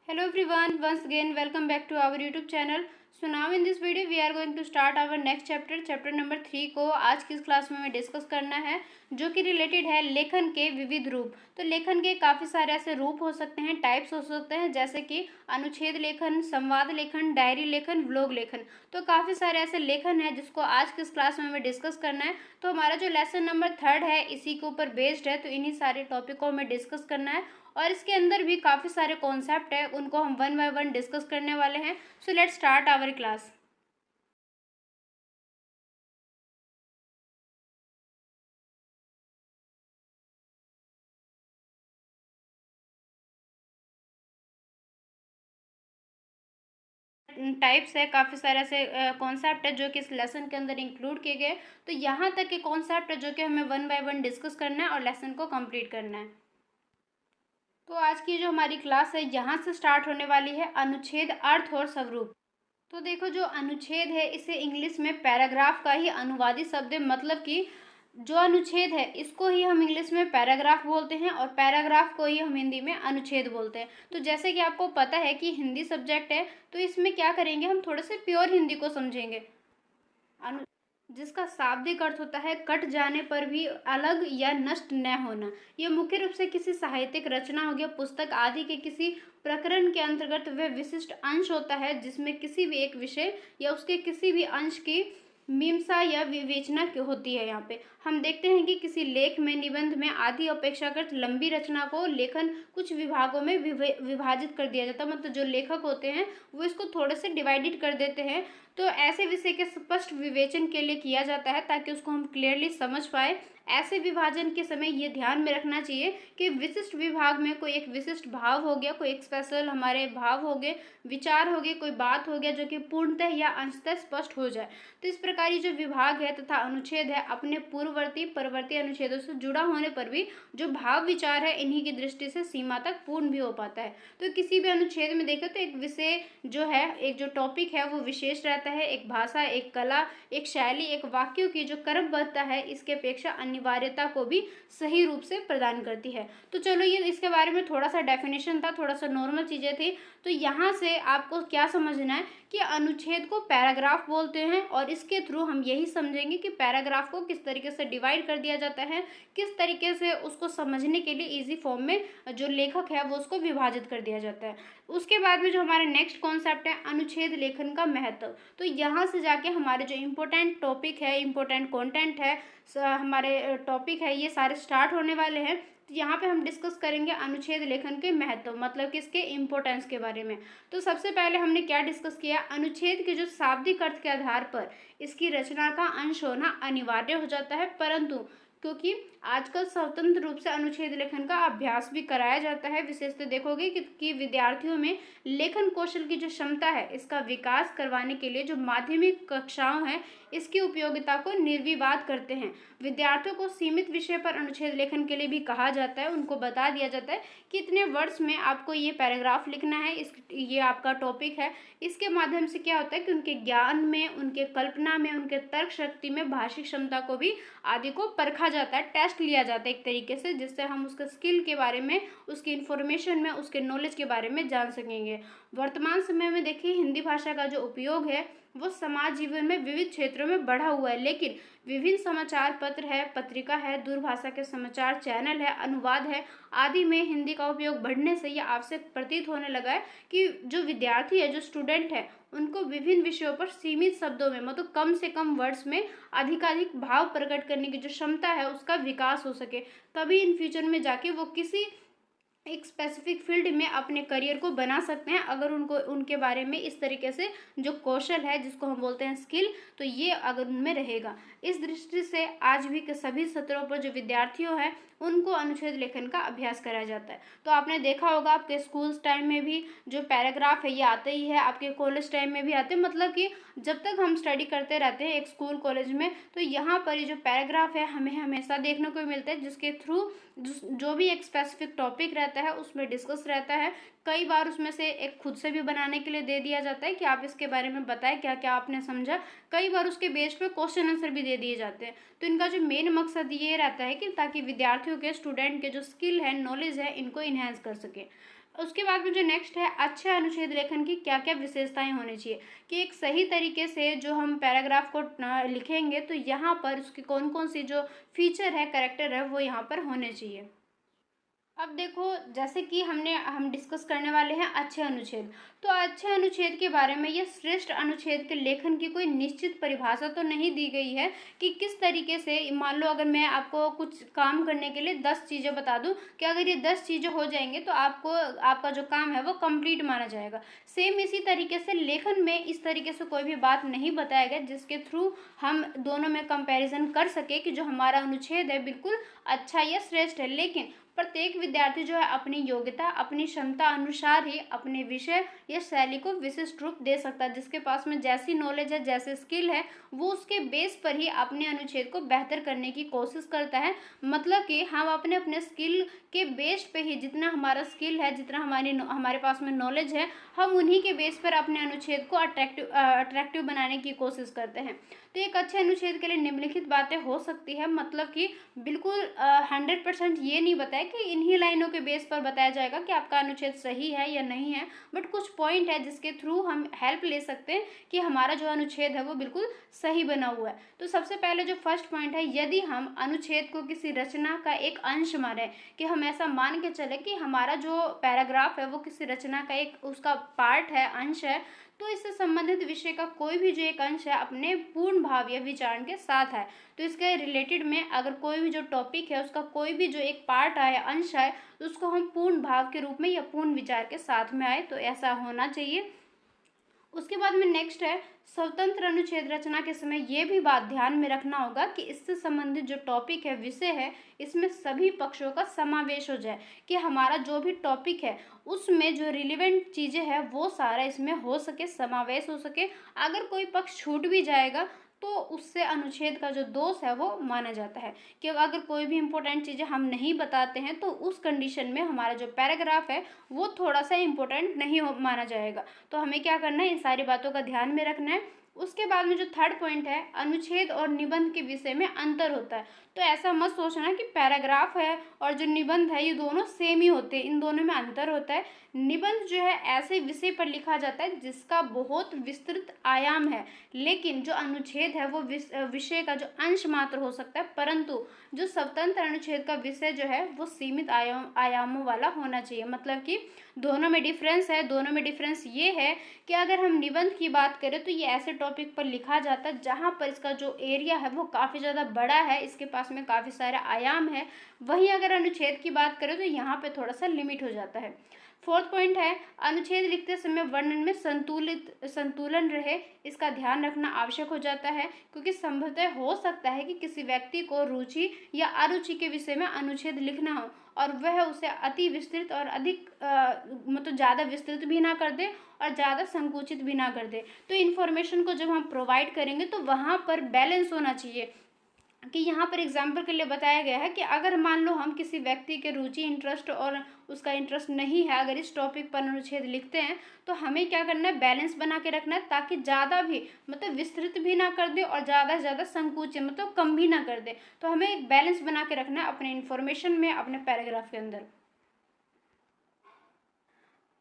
Hello everyone, once again welcome back to our YouTube channel. So now in this video we are going to start our next chapter number 3 को आज की इस class में हमें discuss करना है जो कि रिलेटेड है लेखन के विविध रूप। तो लेखन के काफ़ी सारे ऐसे रूप हो सकते हैं, टाइप्स हो सकते हैं, जैसे कि अनुच्छेद लेखन, संवाद लेखन, डायरी लेखन, व्लॉग लेखन। तो काफ़ी सारे ऐसे लेखन है जिसको आज की इस क्लास में हमें डिस्कस करना है। तो हमारा जो लेसन नंबर 3 है इसी के ऊपर बेस्ड है, तो इन्हीं सारे टॉपिक को हमें डिस्कस करना है और इसके अंदर भी काफ़ी सारे कॉन्सेप्ट है, उनको हम वन बाय वन डिस्कस करने वाले हैं। So let's start our class. Types है, काफ़ी सारे ऐसे कॉन्सेप्ट है जो कि इस लेसन के अंदर इंक्लूड किए गए। तो यहाँ तक के कॉन्सेप्ट है जो कि हमें वन बाय वन डिस्कस करना है और लेसन को कंप्लीट करना है। तो आज की जो हमारी क्लास है यहाँ से स्टार्ट होने वाली है अनुच्छेद, अर्थ और स्वरूप। तो देखो, जो अनुच्छेद है इसे इंग्लिश में पैराग्राफ का ही अनुवादी शब्द है, मतलब कि जो अनुच्छेद है इसको ही हम इंग्लिश में पैराग्राफ बोलते हैं और पैराग्राफ को ही हम हिंदी में अनुच्छेद बोलते हैं। तो जैसे कि आपको पता है कि हिंदी सब्जेक्ट है, तो इसमें क्या करेंगे, हम थोड़े से प्योर हिंदी को समझेंगे। अनु जिसका शाब्दिक अर्थ होता है कट जाने पर भी अलग या नष्ट न होना। यह मुख्य रूप से किसी साहित्यिक रचना हो गया, पुस्तक आदि के किसी प्रकरण के अंतर्गत वह विशिष्ट अंश होता है जिसमें किसी भी एक विषय या उसके किसी भी अंश की मीमांसा या विवेचना होती है। यहाँ पे हम देखते हैं कि किसी लेख में, निबंध में आदि अपेक्षाकृत लंबी रचना को लेखन कुछ विभागों में विभाजित कर दिया जाता है। मतलब जो लेखक होते हैं वो इसको थोड़े से डिवाइडेड कर देते हैं। तो ऐसे विषय के स्पष्ट विवेचन के लिए किया जाता है ताकि उसको हम क्लियरली समझ पाए। ऐसे विभाजन के समय ये ध्यान में रखना चाहिए कि विशिष्ट विभाग में कोई एक विशिष्ट भाव हो गया, कोई एक स्पेशल हमारे भाव हो गए, विचार हो गए, कोई बात हो गया जो कि पूर्णतः या अंशतः स्पष्ट हो जाए। तो इस प्रकार ये जो विभाग है तथा अनुच्छेद है अपने पूर्ववर्ती परवर्ती अनुच्छेदों से जुड़ा होने पर भी जो भाव विचार है इन्हीं की दृष्टि से सीमा तक पूर्ण भी हो पाता है। तो किसी भी अनुच्छेद में देखें तो एक विषय जो है, एक जो टॉपिक है वो विशेष रहता है। एक भाषा, एक कला, एक शैली, एक वाक्यों की जो क्रमबद्धता है इसके अपेक्षा अनिवार्यता को भी सही रूप से प्रदान करती है। तो चलो, ये इसके बारे में थोड़ा सा डेफिनेशन था, थोड़ा सा नॉर्मल चीज़ें थी। तो यहाँ से आपको क्या समझना है कि अनुच्छेद को पैराग्राफ बोलते हैं और इसके थ्रू हम यही समझेंगे कि पैराग्राफ को किस तरीके से डिवाइड कर दिया जाता है, किस तरीके से उसको समझने के लिए इजी फॉर्म में जो लेखक है वो उसको विभाजित कर दिया जाता है। उसके बाद में जो हमारे नेक्स्ट कॉन्सेप्ट है अनुच्छेद लेखन का महत्व। तो यहाँ से जाके हमारे जो इम्पोर्टेंट टॉपिक है, इम्पोर्टेंट कंटेंट है, हमारे टॉपिक है, ये सारे स्टार्ट होने वाले हैं। तो यहाँ पे हम डिस्कस करेंगे अनुच्छेद लेखन के महत्व, मतलब कि इसके इम्पोर्टेंस के बारे में। तो सबसे पहले हमने क्या डिस्कस किया, अनुच्छेद के जो शाब्दिक अर्थ के आधार पर इसकी रचना का अंश होना अनिवार्य हो जाता है, परंतु क्योंकि आजकल स्वतंत्र रूप से अनुच्छेद लेखन का अभ्यास भी कराया जाता है। विशेषतः देखोगे कि विद्यार्थियों में लेखन कौशल की जो क्षमता है इसका विकास करवाने के लिए जो माध्यमिक कक्षाओं हैं इसकी उपयोगिता को निर्विवाद करते हैं। विद्यार्थियों को सीमित विषय पर अनुच्छेद लेखन के लिए भी कहा जाता है, उनको बता दिया जाता है कि इतने वर्ड्स में आपको ये पैराग्राफ लिखना है, ये आपका टॉपिक है। इसके माध्यम से क्या होता है कि उनके ज्ञान में, उनके कल्पना में, उनके तर्क शक्ति में, भाषिक क्षमता को भी आदि को परखा जाता है, टेस्ट लिया जाता है एक तरीके से, जिससे हम उसके स्किल के बारे में, उसकी इन्फॉर्मेशन में, उसके नॉलेज के बारे में जान सकेंगे। वर्तमान समय में देखिए हिंदी भाषा का जो उपयोग है वो समाज जीवन में विविध क्षेत्रों में बढ़ा हुआ है, लेकिन विभिन्न समाचार पत्र है, पत्रिका है, दूरभाषा के समाचार चैनल है, अनुवाद है आदि में हिंदी का उपयोग बढ़ने से यह आवश्यक प्रतीत होने लगा है कि जो विद्यार्थी है, जो स्टूडेंट है, उनको विभिन्न विषयों पर सीमित शब्दों में, मतलब कम से कम वर्ड्स में अधिकाधिक भाव प्रकट करने की जो क्षमता है उसका विकास हो सके। तभी इन फ्यूचर में जाके वो किसी एक स्पेसिफिक फील्ड में अपने करियर को बना सकते हैं, अगर उनको उनके बारे में इस तरीके से जो कौशल है जिसको हम बोलते हैं स्किल, तो ये अगर उनमें रहेगा। इस दृष्टि से आज भी के सभी सत्रों पर जो विद्यार्थियों हैं उनको अनुच्छेद लेखन का अभ्यास कराया जाता है। तो आपने देखा होगा आपके स्कूल टाइम में भी जो पैराग्राफ है ये आते ही है, आपके कॉलेज टाइम में भी आते हैं। मतलब कि जब तक हम स्टडी करते रहते हैं एक स्कूल कॉलेज में, तो यहाँ पर ये जो पैराग्राफ है हमें हमेशा देखने को मिलता है, जिसके थ्रू जो भी एक स्पेसिफिक टॉपिक रहता है उसमें डिस्कस रहता है। कई बार उसमें से एक खुद से भी बनाने के लिए दे दिया जाता है कि आप इसके बारे में बताएं क्या क्या आपने समझा। कई बार उसके बेस पे क्वेश्चन आंसर भी दे दिए जाते हैं। तो इनका जो मेन मकसद ये रहता है कि ताकि विद्यार्थियों के, स्टूडेंट के जो स्किल है, नॉलेज है, इनको इन्हेंस कर सके। उसके बाद में जो नेक्स्ट है, अच्छे अनुच्छेद लेखन की क्या क्या विशेषताएं होनी चाहिए, कि एक सही तरीके से जो हम पैराग्राफ को लिखेंगे तो यहाँ पर उसकी कौन कौन सी जो फीचर है, कैरेक्टर है, वो यहाँ पर होने चाहिए। अब देखो, जैसे कि हम डिस्कस करने वाले हैं अच्छे अनुच्छेद। तो अच्छे अनुच्छेद के बारे में, ये श्रेष्ठ अनुच्छेद के लेखन की कोई निश्चित परिभाषा तो नहीं दी गई है कि किस तरीके से, मान लो अगर मैं आपको कुछ काम करने के लिए 10 चीज़ें बता दूं कि अगर ये 10 चीज़ें हो जाएंगे तो आपको आपका जो काम है वो कंप्लीट माना जाएगा। सेम इसी तरीके से लेखन में इस तरीके से कोई भी बात नहीं बताया गया जिसके थ्रू हम दोनों में कंपैरिजन कर सके कि जो हमारा अनुच्छेद है बिल्कुल अच्छा या श्रेष्ठ है। लेकिन प्रत्येक विद्यार्थी जो है अपनी योग्यता, अपनी क्षमता अनुसार ही अपने विषय या शैली को विशिष्ट रूप दे सकता है। जिसके पास में जैसी नॉलेज है, जैसे स्किल है, वो उसके बेस पर ही अपने अनुच्छेद को बेहतर करने की कोशिश करता है। मतलब कि हम अपने अपने स्किल के बेस पे ही, जितना हमारा स्किल है, जितना हमारे पास में नॉलेज है, हम उन्हीं के बेस पर अपने अनुच्छेद को अट्रैक्टिव बनाने की कोशिश करते हैं। तो एक अच्छे अनुच्छेद के लिए निम्नलिखित बातें हो सकती है, मतलब कि बिल्कुल 100% ये नहीं बताया कि इन्हीं लाइनों के बेस पर बताया जाएगा कि आपका अनुच्छेद सही है या नहीं है, बट कुछ पॉइंट है जिसके थ्रू हम हेल्प ले सकते हैं कि हमारा जो अनुच्छेद है वो बिल्कुल सही बना हुआ है। तो सबसे पहले जो फर्स्ट पॉइंट है, यदि हम अनुच्छेद को किसी रचना का एक अंश माने, कि हम ऐसा मान के चले कि हमारा जो पैराग्राफ है वो किसी रचना का एक उसका पार्ट है, अंश है, तो इससे संबंधित विषय का कोई भी जो एक अंश है अपने पूर्ण भाव या विचारण के साथ है। तो इसके रिलेटेड में अगर कोई भी जो टॉपिक है उसका कोई भी जो एक पार्ट आए, अंश आए, तो उसको हम पूर्ण भाव के रूप में या पूर्ण विचार के साथ में आए, तो ऐसा होना चाहिए। उसके बाद में नेक्स्ट है, स्वतंत्र अनुच्छेद रचना के समय ये भी बात ध्यान में रखना होगा कि इससे संबंधित जो टॉपिक है, विषय है, इसमें सभी पक्षों का समावेश हो जाए, कि हमारा जो भी टॉपिक है उसमें जो रिलेवेंट चीज़ें हैं वो सारा इसमें हो सके, समावेश हो सके। अगर कोई पक्ष छूट भी जाएगा तो उससे अनुच्छेद का जो दोष है वो माना जाता है, कि अगर कोई भी इम्पोर्टेंट चीज़ें हम नहीं बताते हैं तो उस कंडीशन में हमारा जो पैराग्राफ है वो थोड़ा सा इम्पोर्टेंट नहीं माना जाएगा। तो हमें क्या करना है, इन सारी बातों का ध्यान में रखना है। उसके बाद में जो थर्ड पॉइंट है, अनुच्छेद और निबंध के विषय में अंतर होता है। तो ऐसा मत सोचना कि पैराग्राफ है और जो निबंध है ये दोनों सेम ही होते हैं, इन दोनों में अंतर होता है। निबंध जो है ऐसे विषय पर लिखा जाता है जिसका बहुत विस्तृत आयाम है, लेकिन जो अनुच्छेद है वो विषय का जो अंश मात्र हो सकता है, परंतु जो स्वतंत्र अनुच्छेद का विषय जो है वो सीमित आयामों वाला होना चाहिए। मतलब कि दोनों में डिफरेंस है। दोनों में डिफरेंस ये है कि अगर हम निबंध की बात करें तो ये ऐसे टॉपिक पर लिखा जाता है जहाँ पर इसका जो एरिया है वो काफ़ी ज़्यादा बड़ा है, इसके पास में काफ़ी सारे आयाम है। वहीं अगर अनुच्छेद की बात करें तो यहाँ पे थोड़ा सा लिमिट हो जाता है। फोर्थ पॉइंट है, अनुच्छेद लिखते समय वर्णन में संतुलन रहे, इसका ध्यान रखना आवश्यक हो जाता है, क्योंकि संभवतः हो सकता है कि किसी व्यक्ति को रुचि या अरुचि के विषय में अनुच्छेद लिखना हो और वह उसे अति विस्तृत और अधिक मतलब ज़्यादा विस्तृत भी ना कर दे और ज़्यादा संकुचित भी ना कर दे। तो इन्फॉर्मेशन को जब हम प्रोवाइड करेंगे तो वहाँ पर बैलेंस होना चाहिए, कि यहाँ पर एग्जाम्पल के लिए बताया गया है कि अगर मान लो हम किसी व्यक्ति के रुचि, इंटरेस्ट और उसका इंटरेस्ट नहीं है, अगर इस टॉपिक पर अनुच्छेद लिखते हैं तो हमें क्या करना है, बैलेंस बना के रखना है, ताकि ज़्यादा भी मतलब विस्तृत भी ना कर दे और ज़्यादा से ज़्यादा संकुचित मतलब कम भी ना कर दे। तो हमें एक बैलेंस बना के रखना है अपने इन्फॉर्मेशन में, अपने पैराग्राफ के अंदर।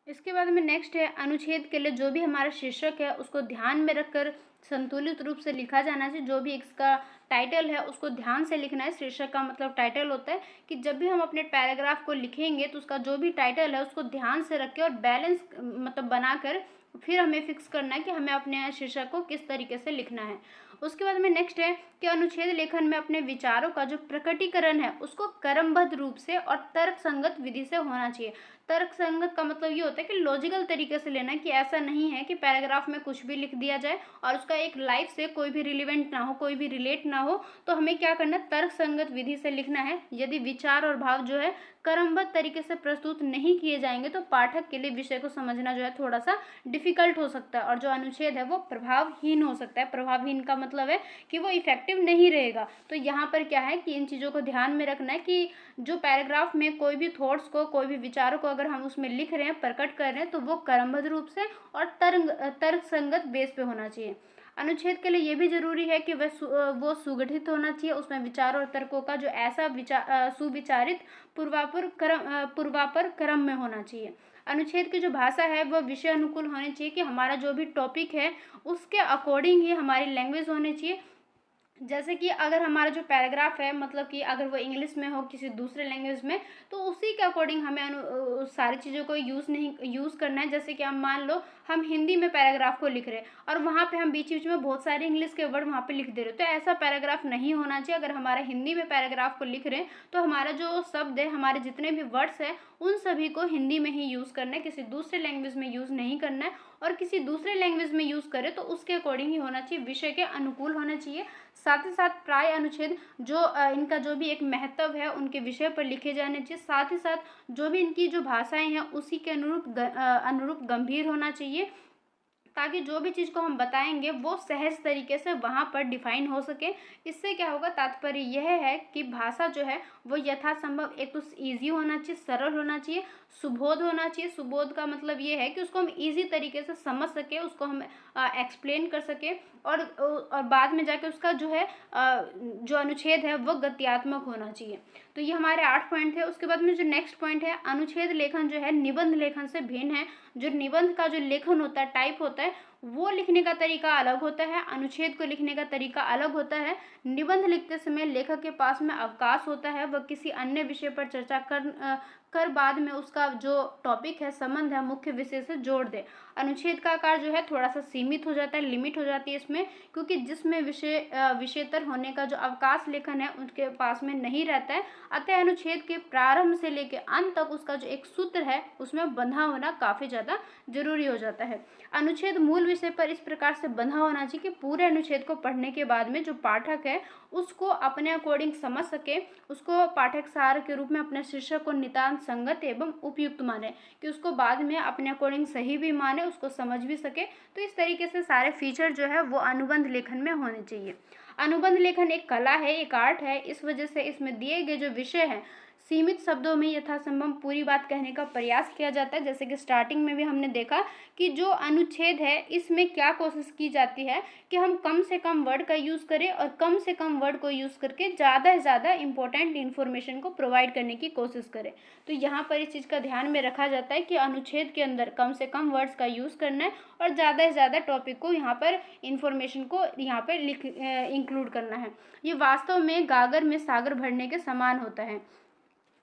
इसके बाद में नेक्स्ट है, अनुच्छेद के लिए जो भी हमारा शीर्षक है उसको ध्यान में रखकर संतुलित रूप से लिखा जाना चाहिए। जो भी इसका टाइटल है उसको ध्यान से लिखना है। शीर्षक का मतलब टाइटल होता है, कि जब भी हम अपने पैराग्राफ को लिखेंगे तो उसका जो भी टाइटल है उसको ध्यान से रखें और बैलेंस मतलब बनाकर फिर हमें फिक्स करना है कि हमें अपने शीर्षक को किस तरीके से लिखना है। उसके बाद में नेक्स्ट है कि अनुच्छेद लेखन में अपने विचारों का जो प्रकटीकरण है उसको क्रमबद्ध रूप से और तर्क संगत विधि से होना चाहिए। तर्क संगत का मतलब ये होता है कि लॉजिकल तरीके से लेना, कि ऐसा नहीं है कि पैराग्राफ में कुछ भी लिख दिया जाए और उसका एक लाइफ से कोई भी रिलेवेंट ना हो, कोई भी रिलेट ना हो। तो हमें क्या करना है, तर्क संगत विधि से लिखना है। यदि विचार और भाव जो है क्रमबद्ध तरीके से प्रस्तुत नहीं किए जाएंगे तो पाठक के लिए विषय को समझना जो है थोड़ा सा डिफिकल्ट हो सकता है और जो अनुच्छेद है वो प्रभावहीन हो सकता है। प्रभावहीन का मतलब है कि वो इफेक्टिव नहीं रहेगा। तो यहाँ पर क्या है कि इन चीज़ों को ध्यान में रखना है कि जो पैराग्राफ में कोई भी थॉट्स को, कोई भी विचारों को अगर हम उसमें लिख रहे हैं, प्रकट कर रहे हैं, तो वो क्रमबद्ध रूप से और तर्क संगत बेस पे होना चाहिए। अनुच्छेद के लिए ये भी जरूरी है कि वो सुगठित होना चाहिए। उसमें विचारों और तर्कों का जो ऐसा सुविचारित पूर्वापर क्रम में होना चाहिए। अनुच्छेद की जो भाषा है वह विषय अनुकूल होनी चाहिए, कि हमारा जो भी टॉपिक है उसके अकॉर्डिंग ही हमारी लैंग्वेज होनी चाहिए। जैसे कि अगर हमारा जो पैराग्राफ है, मतलब कि अगर वो इंग्लिश में हो, किसी दूसरे लैंग्वेज में, तो उसी के अकॉर्डिंग हमें सारी चीज़ों को यूज़ करना है। जैसे कि हम मान लो हम हिंदी में पैराग्राफ को लिख रहे हैं और वहाँ पे हम बीच बीच में बहुत सारे इंग्लिश के वर्ड वहाँ पे लिख दे रहे हो, तो ऐसा पैराग्राफ नहीं होना चाहिए। अगर हमारा हिंदी में पैराग्राफ को लिख रहे हैं तो हमारा जो शब्द है, हमारे जितने भी वर्ड्स हैं, उन सभी को हिंदी में ही यूज़ करना है, किसी दूसरे लैंग्वेज में यूज़ नहीं करना है। और किसी दूसरे लैंग्वेज में यूज़ करें तो उसके अकॉर्डिंग ही होना चाहिए, विषय के अनुकूल होना चाहिए। साथ ही साथ प्राय अनुच्छेद जो इनका जो भी एक महत्व है उनके विषय पर लिखे जाने चाहिए। साथ ही साथ जो भी इनकी जो भाषाएं हैं उसी के अनुरूप गंभीर होना चाहिए, ताकि जो भी चीज़ को हम बताएंगे वो सहज तरीके से वहाँ पर डिफाइन हो सके। इससे क्या होगा, तात्पर्य यह है कि भाषा जो है वो यथासंभव एक तो ईजी होना चाहिए, सरल होना चाहिए, सुबोध होना चाहिए। सुबोध का मतलब ये है कि उसको हम ईजी तरीके से समझ सके, उसको हम एक्सप्लेन कर सके, और बाद में जाके उसका जो है जो अनुच्छेद है वो गद्यात्मक होना चाहिए। तो ये हमारे 8 पॉइंट थे। उसके बाद में जो नेक्स्ट पॉइंट है, अनुच्छेद लेखन जो है निबंध लेखन से भिन्न है। जो निबंध का जो लेखन होता है, टाइप होता है, वो लिखने का तरीका अलग होता है, अनुच्छेद को लिखने का तरीका अलग होता है। निबंध लिखते समय लेखक के पास में अवकाश होता है, वह किसी अन्य विषय पर चर्चा कर बाद में उसका जो टॉपिक है, संबंध है, मुख्य विषय से जोड़ दे। अनुच्छेद का आकार जो है थोड़ा सा सीमित हो जाता है, लिमिट हो जाती है इसमें, क्योंकि जिसमें विषयतर होने का जो अवकाश लेखन है उनके पास में नहीं रहता है। अतः अनुच्छेद के प्रारंभ से लेकर अंत तक उसका जो एक सूत्र है उसमें बंधा होना काफ़ी ज़्यादा जरूरी हो जाता है। अनुच्छेद मूल विषय पर इस प्रकार से बंधा होना चाहिए कि पूरे अनुच्छेद को पढ़ने के बाद में जो पाठक है उसको अपने अकॉर्डिंग समझ सके, उसको पाठक सार के रूप में अपने शीर्षक को नितांत संगत एवं उपयुक्त माने, कि उसको बाद में अपने अकॉर्डिंग सही भी माने, उसको समझ भी सके। तो इस तरीके से सारे फीचर जो है वो अनुबंध लेखन में होने चाहिए। अनुबंध लेखन एक कला है, एक आर्ट है। इस वजह से इसमें दिए गए जो विषय हैं सीमित शब्दों में यथासंभव पूरी बात कहने का प्रयास किया जाता है। जैसे कि स्टार्टिंग में भी हमने देखा कि जो अनुच्छेद है इसमें क्या कोशिश की जाती है कि हम कम से कम वर्ड का यूज़ करें और कम से कम वर्ड को यूज़ करके ज़्यादा से ज़्यादा इंपॉर्टेंट इन्फॉर्मेशन को प्रोवाइड करने की कोशिश करें। तो यहाँ पर इस चीज़ का ध्यान में रखा जाता है कि अनुच्छेद के अंदर कम से कम वर्ड्स का यूज़ करना है और ज़्यादा से ज़्यादा टॉपिक को यहाँ पर इंफॉर्मेशन को यहाँ पर इंक्लूड करना है। ये वास्तव में गागर में सागर भरने के समान होता है।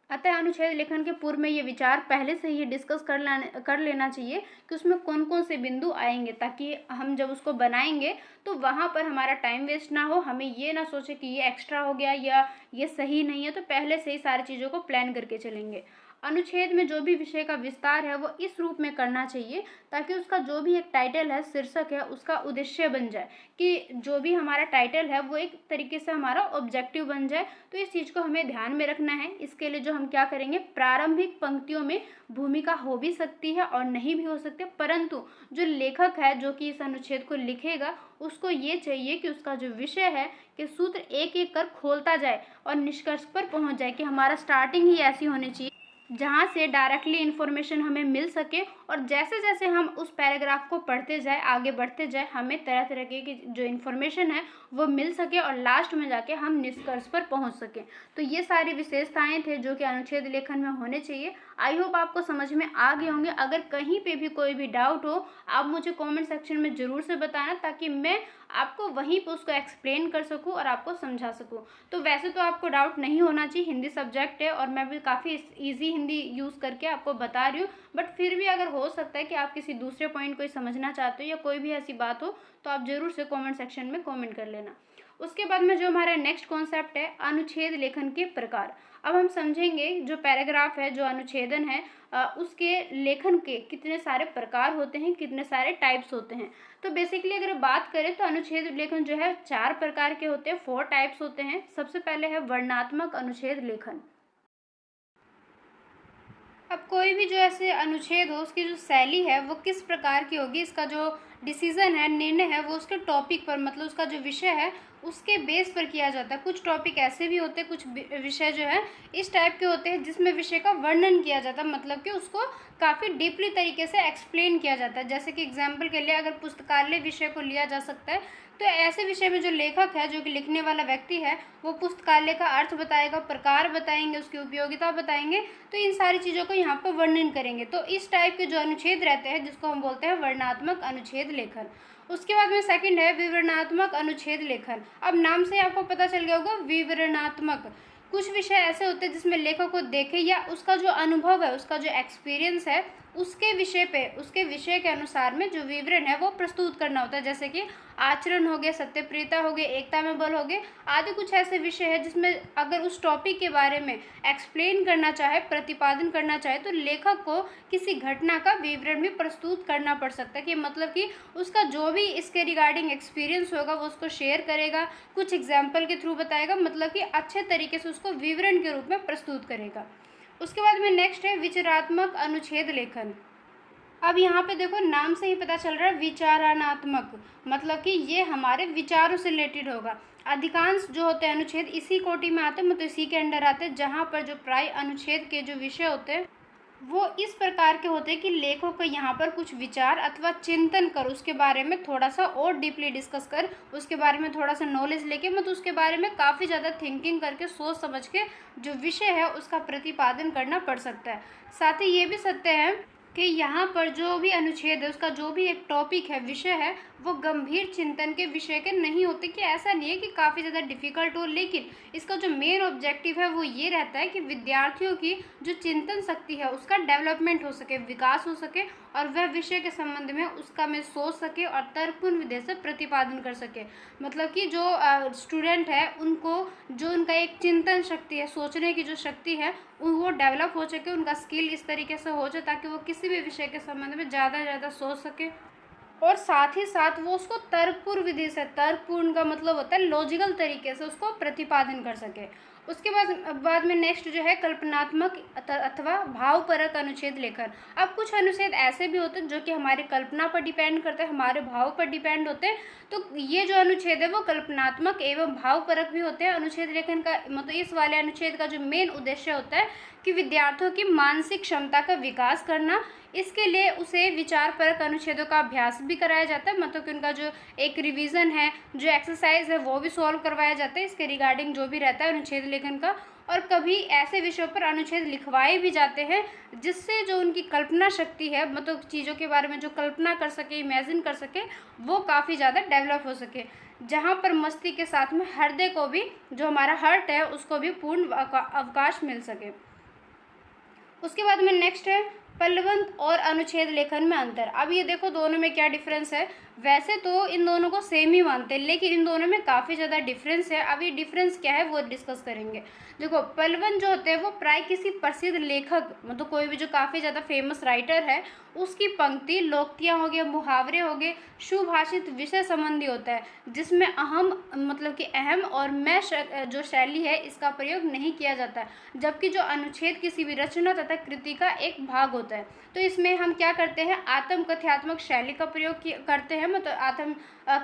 अतः अनुच्छेद लेखन के पूर्व में ये विचार पहले से ही डिस्कस कर लेना चाहिए कि उसमें कौन कौन से बिंदु आएंगे, ताकि हम जब उसको बनाएंगे तो वहाँ पर हमारा टाइम वेस्ट ना हो, हमें ये ना सोचे कि ये एक्स्ट्रा हो गया या ये सही नहीं है। तो पहले से ही सारी चीज़ों को प्लान करके चलेंगे। अनुच्छेद में जो भी विषय का विस्तार है वो इस रूप में करना चाहिए ताकि उसका जो भी एक टाइटल है, शीर्षक है, उसका उद्देश्य बन जाए, कि जो भी हमारा टाइटल है वो एक तरीके से हमारा ऑब्जेक्टिव बन जाए। तो इस चीज़ को हमें ध्यान में रखना है। इसके लिए जो हम क्या करेंगे, प्रारंभिक पंक्तियों में भूमिका हो भी सकती है और नहीं भी हो सकती, परंतु जो लेखक है जो कि इस अनुच्छेद को लिखेगा उसको ये चाहिए कि उसका जो विषय है कि सूत्र एक एक कर खोलता जाए और निष्कर्ष पर पहुंच जाए, कि हमारा स्टार्टिंग ही ऐसी होनी चाहिए जहाँ से डायरेक्टली इन्फॉर्मेशन हमें मिल सके, और जैसे जैसे हम उस पैराग्राफ को पढ़ते जाए, आगे बढ़ते जाए, हमें तरह तरह की जो इन्फॉर्मेशन है वो मिल सके और लास्ट में जाके हम निष्कर्ष पर पहुँच सकें। तो ये सारी विशेषताएं थे जो कि अनुच्छेद लेखन में होने चाहिए। आई होप आपको समझ में आ गए होंगे। अगर कहीं पे भी कोई भी डाउट हो आप मुझे कमेंट सेक्शन में ज़रूर से बताना, ताकि मैं आपको वहीं पर उसको एक्सप्लेन कर सकूं और आपको समझा सकूं। तो वैसे तो आपको डाउट नहीं होना चाहिए, हिंदी सब्जेक्ट है और मैं भी काफ़ी ईजी हिंदी यूज़ करके आपको बता रही हूँ, बट फिर भी अगर हो सकता है कि आप किसी दूसरे पॉइंट को समझना चाहते हो या कोई भी ऐसी बात हो तो आप ज़रूर से कमेंट सेक्शन में कमेंट कर लेना। उसके बाद में जो हमारा नेक्स्ट कॉन्सेप्ट है, अनुच्छेद लेखन के प्रकार। अब हम समझेंगे जो पैराग्राफ है, जो अनुच्छेदन है, उसके लेखन के कितने सारे प्रकार होते हैं, कितने सारे टाइप्स होते हैं। तो बेसिकली अगर बात करें तो अनुच्छेद लेखन जो है 4 प्रकार के होते हैं, 4 टाइप्स होते हैं। सबसे पहले है वर्णनात्मक अनुच्छेद लेखन। अब कोई भी जो ऐसे अनुच्छेद हो उसकी जो शैली है वो किस प्रकार की होगी, इसका जो डिसीजन है, निर्णय है, वो उसके टॉपिक पर, मतलब उसका जो विषय है उसके बेस पर किया जाता है। कुछ टॉपिक ऐसे भी होते हैं, कुछ विषय जो है इस टाइप के होते हैं जिसमें विषय का वर्णन किया जाता है, मतलब कि उसको काफ़ी डीपली तरीके से एक्सप्लेन किया जाता है। जैसे कि एग्जाम्पल के लिए अगर पुस्तकालय विषय को लिया जा सकता है, तो ऐसे विषय में जो लेखक है, जो कि लिखने वाला व्यक्ति है, वो पुस्तकालय का अर्थ बताएगा, प्रकार बताएंगे, उसकी उपयोगिता बताएंगे, तो इन सारी चीज़ों को यहाँ पर वर्णन करेंगे। तो इस टाइप के जो अनुच्छेद रहते हैं जिसको हम बोलते हैं वर्णनात्मक अनुच्छेद लेखन। उसके बाद में सेकंड है विवरणात्मक अनुच्छेद लेखन। अब नाम से आपको पता चल गया होगा विवरणात्मक। कुछ विषय ऐसे होते हैं जिसमें लेखक को देखे या उसका जो अनुभव है, उसका जो एक्सपीरियंस है, उसके विषय पे, उसके विषय के अनुसार में जो विवरण है वो प्रस्तुत करना होता है। जैसे कि आचरण हो गए, सत्यप्रियता हो गए, एकता में बल हो गए, आदि कुछ ऐसे विषय है जिसमें अगर उस टॉपिक के बारे में एक्सप्लेन करना चाहे, प्रतिपादन करना चाहे, तो लेखक को किसी घटना का विवरण भी प्रस्तुत करना पड़ सकता है, कि मतलब कि उसका जो भी इसके रिगार्डिंग एक्सपीरियंस होगा वो उसको शेयर करेगा, कुछ एग्जाम्पल के थ्रू बताएगा, मतलब कि अच्छे तरीके से उसको विवरण के रूप में प्रस्तुत करेगा। उसके बाद में नेक्स्ट है विचारात्मक अनुच्छेद लेखन। अब यहाँ पे देखो नाम से ही पता चल रहा है विचारणात्मक, मतलब कि ये हमारे विचारों से रिलेटेड होगा। अधिकांश जो होते हैं अनुच्छेद इसी कोटि में आते हैं, मतलब इसी के अंडर आते हैं, जहाँ पर जो प्राय अनुच्छेद के जो विषय होते हैं वो इस प्रकार के होते हैं कि लेखक को यहाँ पर कुछ विचार अथवा चिंतन कर उसके बारे में थोड़ा सा और डीपली डिस्कस कर, उसके बारे में थोड़ा सा नॉलेज लेके, मतलब उसके बारे में काफ़ी ज़्यादा थिंकिंग करके, सोच समझ के जो विषय है उसका प्रतिपादन करना पड़ सकता है। साथ ही ये भी सत्य है कि यहाँ पर जो भी अनुच्छेद है, उसका जो भी एक टॉपिक है, विषय है, वो गंभीर चिंतन के विषय के नहीं होते। कि ऐसा नहीं है कि काफ़ी ज़्यादा डिफ़िकल्ट हो, लेकिन इसका जो मेन ऑब्जेक्टिव है वो ये रहता है कि विद्यार्थियों की जो चिंतन शक्ति है उसका डेवलपमेंट हो सके, विकास हो सके, और वह विषय के संबंध में उसका में सोच सके और तर्कपूर्ण विधि से प्रतिपादन कर सके। मतलब कि जो स्टूडेंट है उनको जो उनका एक चिंतन शक्ति है, सोचने की जो शक्ति है, वो डेवलप हो सके, उनका स्किल इस तरीके से हो जाए ताकि वो किसी भी विषय के संबंध में ज़्यादा से ज़्यादा सोच सके, और साथ ही साथ वो उसको तर्कपूर्ण विधि से, तर्कपूर्ण का मतलब होता है लॉजिकल तरीके से, उसको प्रतिपादन कर सके। उसके बाद में नेक्स्ट जो है कल्पनात्मक अथवा भावपरक अनुच्छेद लेखन। अब कुछ अनुच्छेद ऐसे भी होते हैं जो कि हमारी कल्पना पर डिपेंड करते हैं, हमारे भाव पर डिपेंड होते हैं, तो ये जो अनुच्छेद है वो कल्पनात्मक एवं भावपरक भी होते हैं। अनुच्छेद लेखन का मतलब इस वाले अनुच्छेद का जो मेन उद्देश्य होता है कि विद्यार्थियों की मानसिक क्षमता का विकास करना। इसके लिए उसे विचारपरक अनुच्छेदों का अभ्यास भी कराया जाता है, मतलब कि उनका जो एक रिवीजन है, जो एक्सरसाइज है, वो भी सॉल्व करवाया जाता है इसके रिगार्डिंग जो भी रहता है अनुच्छेद लेखन का। और कभी ऐसे विषयों पर अनुच्छेद लिखवाए भी जाते हैं जिससे जो उनकी कल्पना शक्ति है, मतलब चीज़ों के बारे में जो कल्पना कर सके, इमेजिन कर सके, वो काफ़ी ज़्यादा डेवलप हो सके, जहाँ पर मस्ती के साथ में हृदय को भी, जो हमारा हार्ट है, उसको भी पूर्ण अवकाश मिल सके। उसके बाद में नेक्स्ट है पल्लवंत और अनुच्छेद लेखन में अंतर। अब ये देखो दोनों में क्या डिफरेंस है। वैसे तो इन दोनों को सेम ही मानते हैं, लेकिन इन दोनों में काफ़ी ज़्यादा डिफरेंस है। अब ये डिफरेंस क्या है वो डिस्कस करेंगे। देखो पल्लवन जो होते हैं वो प्राय किसी प्रसिद्ध लेखक, मतलब कोई भी जो काफ़ी ज़्यादा फेमस राइटर है, उसकी पंक्ति, लोकोक्तियाँ हो गए, मुहावरे हो गए, सुभाषित विषय संबंधी होता है, जिसमें अहम मतलब कि अहम और मैं जो शैली है इसका प्रयोग नहीं किया जाता है। जबकि जो अनुच्छेद किसी भी रचना तथा कृति का एक भाग होता है, तो इसमें हम क्या करते हैं, आत्म कथ्यात्मक शैली का प्रयोग करते हैं, मतलब आत्म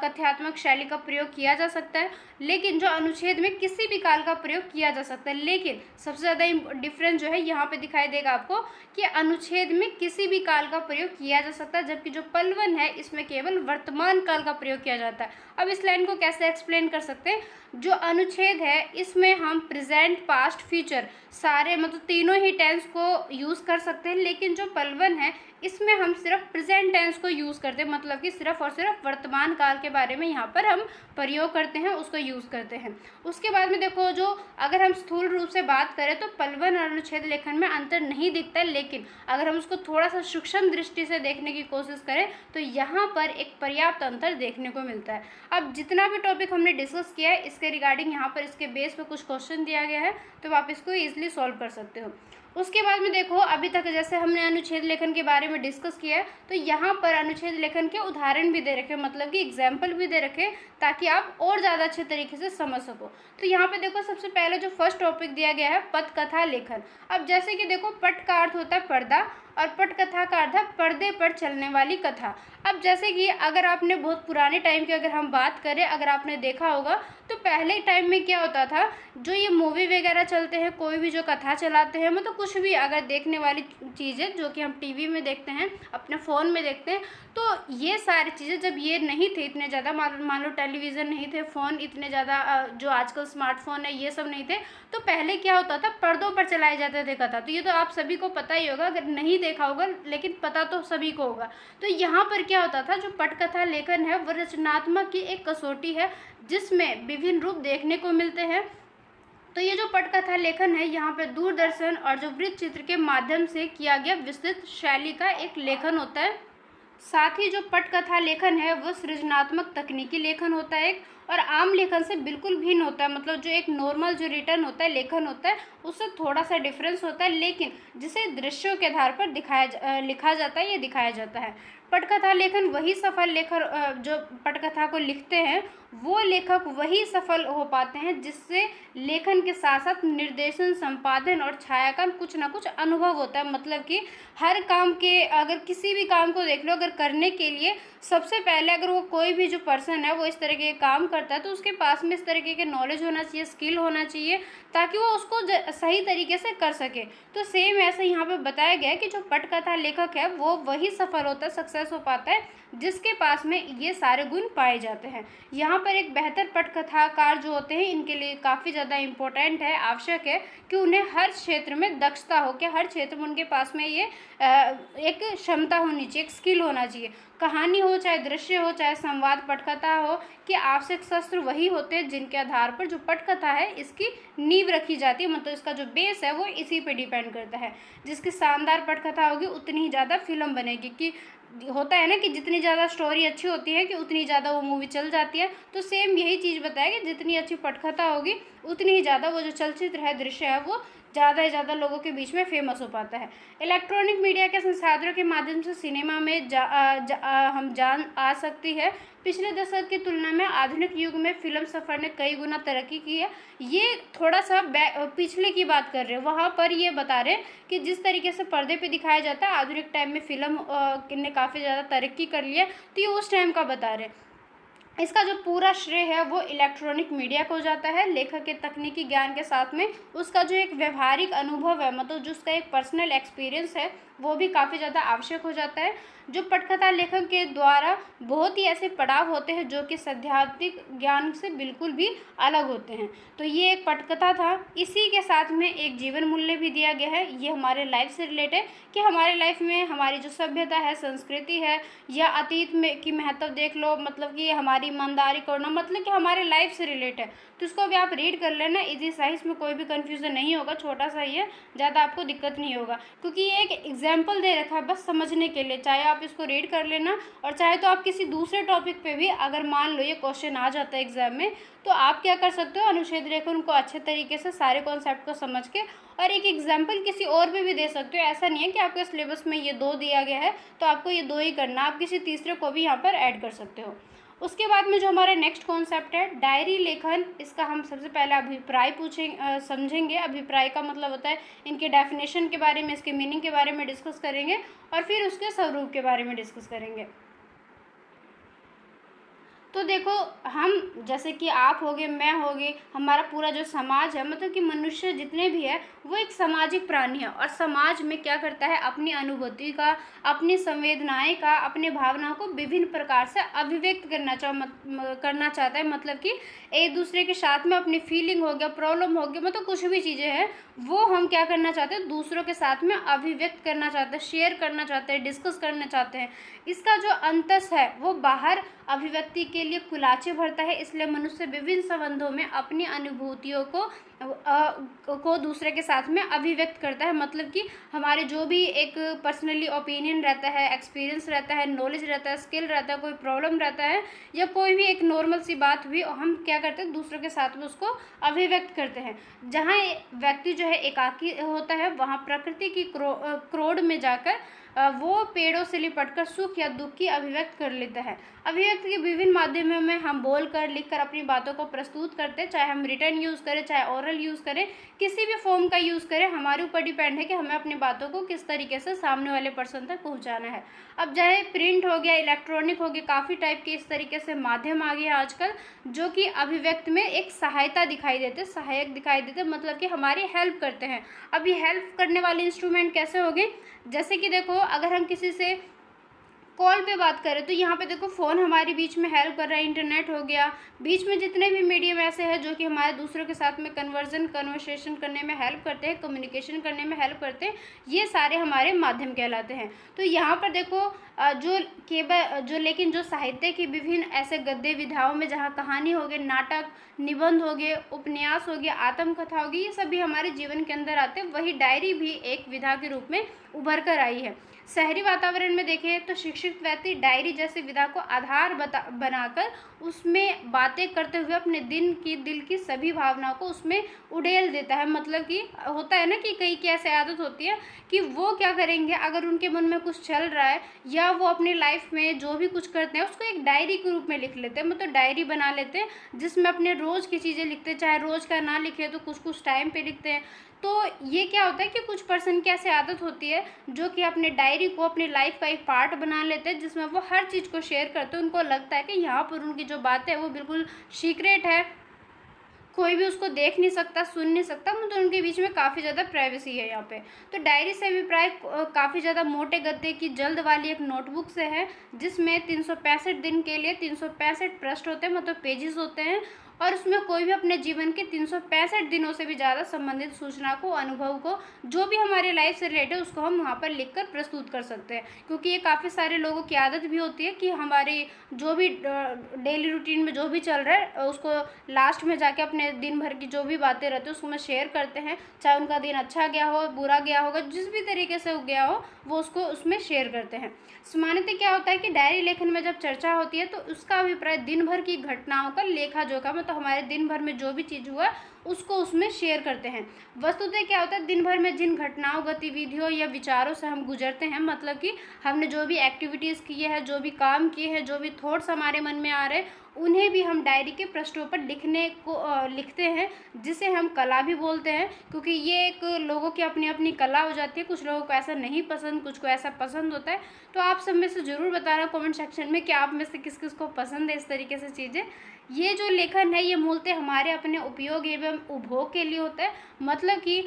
कथ्यात्मक शैली का प्रयोग किया जा सकता है। लेकिन जो अनुच्छेद में किसी भी काल का प्रयोग किया जा सकता है, लेकिन सबसे ज़्यादा डिफरेंस जो है यहाँ पे दिखाई देगा आपको कि अनुच्छेद में किसी भी काल का प्रयोग किया जा सकता है, जबकि जो पल्लवन है इसमें केवल वर्तमान काल का प्रयोग किया जाता है। अब इस लाइन को कैसे एक्सप्लेन कर सकते हैं, जो अनुच्छेद है इसमें हम प्रेजेंट, पास्ट, फ्यूचर सारे मतलब तीनों ही टेंस को यूज़ कर सकते हैं, लेकिन जो पल्लवन है इसमें हम सिर्फ प्रेजेंट टेंस को यूज़ करते हैं, मतलब कि सिर्फ और सिर्फ वर्तमान काल के बारे में यहाँ पर हम प्रयोग करते हैं, उसको यूज़ करते हैं। उसके बाद में देखो जो अगर हम स्थूल रूप से बात करें तो पल्लवन और अनुच्छेद लेखन में अंतर नहीं दिखता है, लेकिन अगर हम उसको थोड़ा सा सूक्ष्म दृष्टि से देखने की कोशिश करें तो यहाँ पर एक पर्याप्त अंतर देखने को मिलता है। अब जितना भी टॉपिक हमने डिस्कस किया है इसके रिगार्डिंग यहाँ पर इसके बेस पर कुछ क्वेश्चन दिया गया है, तो आप इसको ईजिली सॉल्व कर सकते हो। उसके बाद में देखो अभी तक जैसे हमने अनुच्छेद लेखन के बारे में डिस्कस किया है, तो यहाँ पर अनुच्छेद लेखन के उदाहरण भी दे रखे, मतलब कि एग्जाम्पल भी दे रखे, ताकि आप और ज़्यादा अच्छे तरीके से समझ सको। तो यहाँ पे देखो सबसे पहले जो फर्स्ट टॉपिक दिया गया है पटकथा लेखन। अब जैसे कि देखो पट का अर्थ होता है पर्दा, और पटकथा का अर्थ है पर्दे पर चलने वाली कथा। अब जैसे कि अगर आपने बहुत पुराने टाइम की अगर हम बात करें, अगर आपने देखा होगा तो पहले टाइम में क्या होता था, जो ये मूवी वगैरह चलते हैं, कोई भी जो कथा चलाते हैं, मतलब कुछ भी अगर देखने वाली चीज़ें जो कि हम टीवी में देखते हैं, अपने फ़ोन में देखते हैं, तो ये सारी चीज़ें जब ये नहीं थे इतने ज़्यादा, मान लो टेलीविज़न नहीं थे, फ़ोन इतने ज़्यादा जो आजकल स्मार्टफोन है ये सब नहीं थे, तो पहले क्या होता था, पर्दों पर चलाए जाते थे कथा। तो ये तो आप सभी को पता ही होगा, अगर नहीं देखा होगा लेकिन पता तो सभी को होगा। तो यहाँ पर क्या होता था, जो पटकथा लेखन है वो रचनात्मक की एक कसौटी है जिसमें विभिन्न रूप देखने को मिलते हैं। तो ये जो पटकथा लेखन है यहाँ पे दूरदर्शन और जो वृत्त चित्र के माध्यम से किया गया विस्तृत शैली का एक लेखन होता है। साथ ही जो पटकथा लेखन है वो सृजनात्मक तकनीकी लेखन होता है और आम लेखन से बिल्कुल भिन्न होता है। मतलब जो एक नॉर्मल जो रिटर्न होता है, लेखन होता है, उससे थोड़ा सा डिफरेंस होता है, लेकिन जिसे दृश्यों के आधार पर लिखा जाता है या दिखाया जाता है। पटकथा लेखन वही सफल लेखक जो पटकथा को लिखते हैं वो लेखक वही सफल हो पाते हैं जिससे लेखन के साथ साथ निर्देशन, संपादन और छायांकन कुछ ना कुछ अनुभव होता है। मतलब कि हर काम के, अगर किसी भी काम को देख लो, अगर करने के लिए सबसे पहले अगर वो कोई भी जो पर्सन है वो इस तरह के काम करता है तो उसके पास में इस तरीके के नॉलेज होना चाहिए, स्किल होना चाहिए, ताकि वो उसको सही तरीके से कर सके। तो सेम ऐसे यहाँ पे बताया गया है कि जो पटकथा लेखक है वो वही सफल होता है, सक्सेस हो पाता है जिसके पास में ये सारे गुण पाए जाते हैं। यहाँ पर एक बेहतर पटकथाकार जो होते हैं इनके लिए काफ़ी ज़्यादा इम्पोर्टेंट है, आवश्यक है कि उन्हें हर क्षेत्र में दक्षता हो, कि हर क्षेत्र में उनके पास में ये एक क्षमता होनी चाहिए, एक स्किल होना चाहिए। कहानी हो, चाहे दृश्य हो, चाहे संवाद पटकथा हो, कि आवश्यक शस्त्र वही होते हैं जिनके आधार पर जो पटकथा है इसकी नींव रखी जाती है। मतलब इसका जो बेस है वो इसी पे डिपेंड करता है। जिसकी शानदार पटकथा होगी उतनी ही ज़्यादा फिल्म बनेगी। कि होता है ना कि जितनी ज़्यादा स्टोरी अच्छी होती है कि उतनी ज़्यादा वो मूवी चल जाती है। तो सेम यही चीज़ बताया कि जितनी अच्छी पटकथा होगी उतनी ही ज़्यादा वो जो चलचित्र है, दृश्य है, वो ज़्यादा से ज़्यादा लोगों के बीच में फेमस हो पाता है। इलेक्ट्रॉनिक मीडिया के संसाधनों के माध्यम से सिनेमा में हम जान आ सकती है। पिछले दशक की तुलना में आधुनिक युग में फिल्म सफ़र ने कई गुना तरक्की की है। ये थोड़ा सा पिछले की बात कर रहे हैं, वहाँ पर ये बता रहे हैं कि जिस तरीके से पर्दे पे दिखाया जाता है आधुनिक टाइम में फिल्म ने काफ़ी ज़्यादा तरक्की कर लिया है। तो ये उस टाइम का बता रहे हैं। इसका जो पूरा श्रेय है वो इलेक्ट्रॉनिक मीडिया को जाता है। लेखक के तकनीकी ज्ञान के साथ में उसका जो एक व्यवहारिक अनुभव है, मतलब जो उसका एक पर्सनल एक्सपीरियंस है, वो भी काफ़ी ज़्यादा आवश्यक हो जाता है। जो पटकथा लेखक के द्वारा बहुत ही ऐसे पड़ाव होते हैं जो कि सैद्धांतिक ज्ञान से बिल्कुल भी अलग होते हैं। तो ये एक पटकथा था। इसी के साथ में एक जीवन मूल्य भी दिया गया है। ये हमारे लाइफ से रिलेटेड है कि हमारे लाइफ में हमारी जो सभ्यता है, संस्कृति है, या अतीत में की महत्व देख लो, मतलब कि हमारी ईमानदारी करना, मतलब कि हमारे लाइफ से रिलेटेड है। तो इसको भी आप रीड कर लेना, इजी सा, इसमें कोई भी कन्फ्यूज़न नहीं होगा, छोटा सा ही है, ज़्यादा आपको दिक्कत नहीं होगा, क्योंकि ये एक एग्जाम्पल दे रखा है बस समझने के लिए। चाहे आप इसको रीड कर लेना, और चाहे तो आप किसी दूसरे टॉपिक पे भी अगर मान लो ये क्वेश्चन आ जाता है एग्जाम में, तो आप क्या कर सकते हो, अनुच्छेद रेखन को अच्छे तरीके से सारे कॉन्सेप्ट को समझ के और एक एग्जाम्पल किसी और पे भी दे सकते हो। ऐसा नहीं है कि आपके सिलेबस में ये 2 दिया गया है तो आपको ये 2 ही करना, आप किसी तीसरे को भी यहाँ पर ऐड कर सकते हो। उसके बाद में जो हमारा नेक्स्ट कॉन्सेप्ट है डायरी लेखन, इसका हम सबसे पहले अभिप्राय समझेंगे। अभिप्राय का मतलब होता है इनके डेफिनेशन के बारे में, इसके मीनिंग के बारे में डिस्कस करेंगे और फिर उसके स्वरूप के बारे में डिस्कस करेंगे। तो देखो, हम जैसे कि आप होगे, मैं होगे, हमारा पूरा जो समाज है, मतलब कि मनुष्य जितने भी है वो एक सामाजिक प्राणी है, और समाज में क्या करता है, अपनी अनुभूति का, अपनी संवेदनाएं का, अपने भावनाओं को विभिन्न प्रकार से अभिव्यक्त करना चाहता है। मतलब कि एक दूसरे के साथ में अपनी फीलिंग हो गया, प्रॉब्लम हो गया, मतलब कुछ भी चीज़ें हैं वो हम क्या करना चाहते हैं, दूसरों के साथ में अभिव्यक्त करना चाहते हैं, शेयर करना चाहते हैं, डिस्कस करना चाहते हैं। इसका जो अंतस है वो बाहर अभिव्यक्ति के लिए कुलाचे भरता है। इसलिए मनुष्य विभिन्न संबंधों में अपनी अनुभूतियों को दूसरे के साथ में अभिव्यक्त करता है। मतलब कि हमारे जो भी एक पर्सनली ओपिनियन रहता है, एक्सपीरियंस रहता है, नॉलेज रहता है, स्किल रहता है, कोई प्रॉब्लम रहता है, या कोई भी एक नॉर्मल सी बात हुई, हम क्या करते हैं, दूसरों के साथ में उसको अभिव्यक्त करते हैं। जहाँ व्यक्ति जो है एकाकी होता है, वहाँ प्रकृति की क्रोध में जाकर वो पेड़ों से लिपटकर सुख या दुख की अभिव्यक्त कर लेता है। अभिव्यक्ति के विभिन्न माध्यमों में हम बोलकर, लिखकर अपनी बातों को प्रस्तुत करते हैं, चाहे हम रिटर्न यूज़ करें, चाहे ओरल यूज़ करें, किसी भी फॉर्म का यूज़ करें, हमारे ऊपर डिपेंड है कि हमें अपनी बातों को किस तरीके से सामने वाले पर्सन तक पहुंचाना है। अब चाहे प्रिंट हो गया, इलेक्ट्रॉनिक हो गया, काफ़ी टाइप के इस तरीके से माध्यम आ गए हैं आजकल, जो कि अभिव्यक्ति में एक सहायता दिखाई देते, सहायक दिखाई देते, मतलब कि हमारी हेल्प करते हैं। अब ये हेल्प करने वाले इंस्ट्रूमेंट कैसे हो गए, जैसे कि देखो, अगर हम किसी से कॉल पे बात करें तो यहाँ पे देखो फ़ोन हमारे बीच में हेल्प कर रहा है, इंटरनेट हो गया, बीच में जितने भी मीडियम ऐसे हैं जो कि हमारे दूसरों के साथ में कन्वर्सेशन करने में हेल्प करते हैं, कम्युनिकेशन करने में हेल्प करते हैं, ये सारे हमारे माध्यम कहलाते हैं। तो यहाँ पर देखो लेकिन जो साहित्य की विभिन्न ऐसे गद्य विधाओं में जहाँ कहानी हो गई, नाटक, निबंध हो गए, उपन्यास हो गया, आत्मकथा होगी, ये सभी हमारे जीवन के अंदर आते हैं। वही डायरी भी एक विधा के रूप में उभर कर आई है। शहरी वातावरण में देखें तो शिक्षित व्यक्ति डायरी जैसी विधा को आधार बनाकर उसमें बातें करते हुए अपने दिल की सभी भावनाओं को उसमें उड़ेल देता है। मतलब कि होता है ना कि कई की ऐसी आदत होती है कि वो क्या करेंगे, अगर उनके मन में कुछ चल रहा है या वो अपनी लाइफ में जो भी कुछ करते हैं उसको एक डायरी के रूप में लिख लेते हैं, मतलब डायरी बना लेते हैं जिसमें अपने रोज़ की चीज़ें लिखते हैं, चाहे रोज़ का ना लिखे तो कुछ कुछ टाइम पे लिखते हैं। तो ये क्या होता है कि कुछ पर्सन की ऐसी आदत होती है जो कि अपने डायरी को अपनी लाइफ का एक पार्ट बना लेते हैं, जिसमें वो हर चीज़ को शेयर करते हैं। उनको लगता है कि यहाँ पर उनकी जो बात है वो बिल्कुल सीक्रेट है, कोई भी उसको देख नहीं सकता, सुन नहीं सकता, मतलब उनके बीच में काफ़ी ज़्यादा प्राइवेसी है यहाँ पे। तो डायरी से अभिप्राय काफ़ी ज़्यादा मोटे गद्दे की जल्द वाली एक नोटबुक से है, जिसमें 365 दिन के लिए 365 पृष्ठ होते हैं, मतलब पेजेस होते हैं, और उसमें कोई भी अपने जीवन के 365 दिनों से भी ज़्यादा संबंधित सूचना को, अनुभव को, जो भी हमारे लाइफ से रिलेटेड उसको हम वहाँ पर लिखकर प्रस्तुत कर सकते हैं। क्योंकि ये काफ़ी सारे लोगों की आदत भी होती है कि हमारी जो भी डेली रूटीन में जो भी चल रहा है उसको लास्ट में जाके अपने दिन भर की जो भी बातें रहती है उसको में शेयर करते हैं, चाहे उनका दिन अच्छा गया हो, बुरा गया होगा, जिस भी तरीके से गया हो वो उसको उसमें शेयर करते हैं। सामान्यतः क्या होता है कि डायरी लेखन में जब चर्चा होती है तो उसका अभिप्राय दिन भर की घटनाओं का लेखा जोखा, मतलब हमारे दिन भर में जो भी चीज़ हुआ उसको उसमें शेयर करते हैं। वस्तुतः क्या होता है, दिन भर में जिन घटनाओं, गतिविधियों या विचारों से हम गुजरते हैं, मतलब कि हमने जो भी एक्टिविटीज़ की है, जो भी काम किए हैं, जो भी थॉट्स हमारे मन में आ रहे हैं, उन्हें भी हम डायरी के पृष्ठों पर लिखते हैं, जिसे हम कला भी बोलते हैं। क्योंकि ये एक लोगों की अपनी अपनी कला हो जाती है, कुछ लोगों को ऐसा नहीं पसंद, कुछ को ऐसा पसंद होता है। तो आप सब में से ज़रूर बताना कमेंट सेक्शन में कि आप में से किस किस को पसंद है इस तरीके से चीज़ें। ये जो लेखन है ये मूलतः हमारे अपने उपयोग एवं उपभोग के लिए होता है, मतलब कि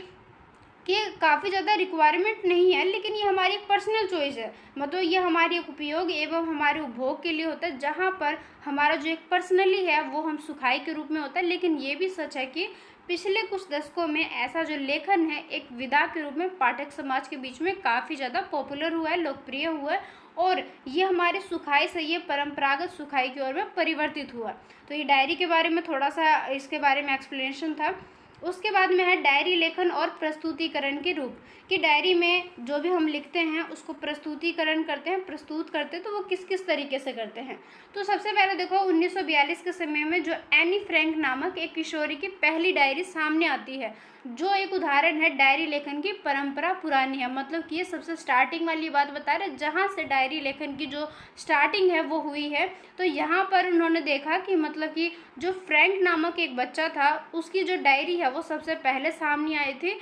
काफ़ी ज़्यादा रिक्वायरमेंट नहीं है, लेकिन ये हमारी एक पर्सनल चॉइस है, मतलब ये हमारे उपयोग एवं हमारे उपभोग के लिए होता है, जहाँ पर हमारा जो एक पर्सनली है वो हम सुखाई के रूप में होता है। लेकिन ये भी सच है कि पिछले कुछ दशकों में ऐसा जो लेखन है एक विधा के रूप में पाठक समाज के बीच में काफ़ी ज़्यादा पॉपुलर हुआ है, लोकप्रिय हुआ है, और ये हमारे सुखाई से ये परंपरागत सुखाई की ओर में परिवर्तित हुआ। तो ये डायरी के बारे में थोड़ा सा इसके बारे में एक्सप्लेनेशन था। उसके बाद में है डायरी लेखन और प्रस्तुतिकरण के रूप, कि डायरी में जो भी हम लिखते हैं उसको प्रस्तुतिकरण करते हैं, प्रस्तुत करते हैं, तो वो किस किस तरीके से करते हैं। तो सबसे पहले देखो 1942 के समय में जो एनी फ्रैंक नामक एक किशोरी की पहली डायरी सामने आती है, जो एक उदाहरण है डायरी लेखन की परंपरा पुरानी है। मतलब कि ये सबसे स्टार्टिंग वाली बात बता रहे, जहाँ से डायरी लेखन की जो स्टार्टिंग है वो हुई है। तो यहाँ पर उन्होंने देखा कि मतलब कि जो फ्रैंक नामक एक बच्चा था उसकी जो डायरी है वो सबसे पहले सामने आई थी।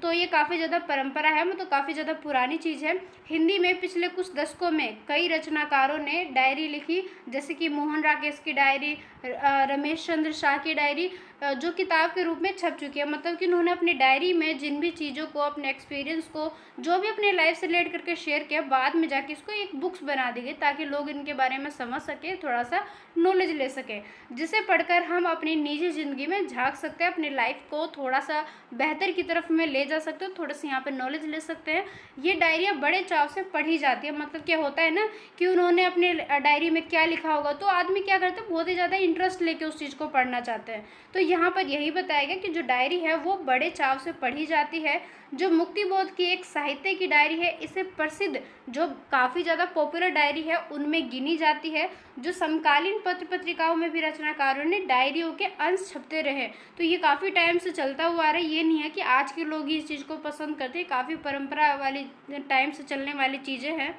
तो ये काफ़ी ज़्यादा परंपरा है, मतलब काफ़ी ज़्यादा पुरानी चीज़ है। हिंदी में पिछले कुछ दशकों में कई रचनाकारों ने डायरी लिखी, जैसे कि मोहन राकेश की डायरी, रमेश चंद्र शाह की डायरी, जो किताब के रूप में छप चुकी है। मतलब कि उन्होंने अपनी डायरी में जिन भी चीज़ों को, अपने एक्सपीरियंस को, जो भी अपने लाइफ से रिलेट करके शेयर किया, बाद में जाके इसको एक बुक्स बना दी गई ताकि लोग इनके बारे में समझ सके, थोड़ा सा नॉलेज ले सकें, जिसे पढ़कर हम अपनी निजी ज़िंदगी में झांक सकते हैं, अपनी लाइफ को थोड़ा सा बेहतर की तरफ में ले जा सकते हो, थोड़ा सा यहाँ पर नॉलेज ले सकते हैं। ये डायरियाँ बड़े चाव से पढ़ी जाती है। मतलब क्या होता है ना कि उन्होंने अपने डायरी में क्या लिखा होगा, तो आदमी क्या करता है, बहुत ही ज़्यादा इंटरेस्ट लेके उस चीज़ को पढ़ना चाहते हैं। तो यहाँ पर यही बताया गया कि जो डायरी है वो बड़े चाव से पढ़ी जाती है, जो मुक्तिबोध की एक साहित्य की डायरी है, इसे प्रसिद्ध जो काफ़ी ज़्यादा पॉपुलर डायरी है उनमें गिनी जाती है। जो समकालीन पत्र पत्रिकाओं में भी रचनाकारों ने डायरियों के अंश छपते रहे, तो ये काफ़ी टाइम से चलता हुआ आ रहा है। ये नहीं है कि आज के लोग ही इस चीज़ को पसंद करते हैं, काफ़ी परंपरा वाली टाइम से चलने वाली चीज़ें हैं।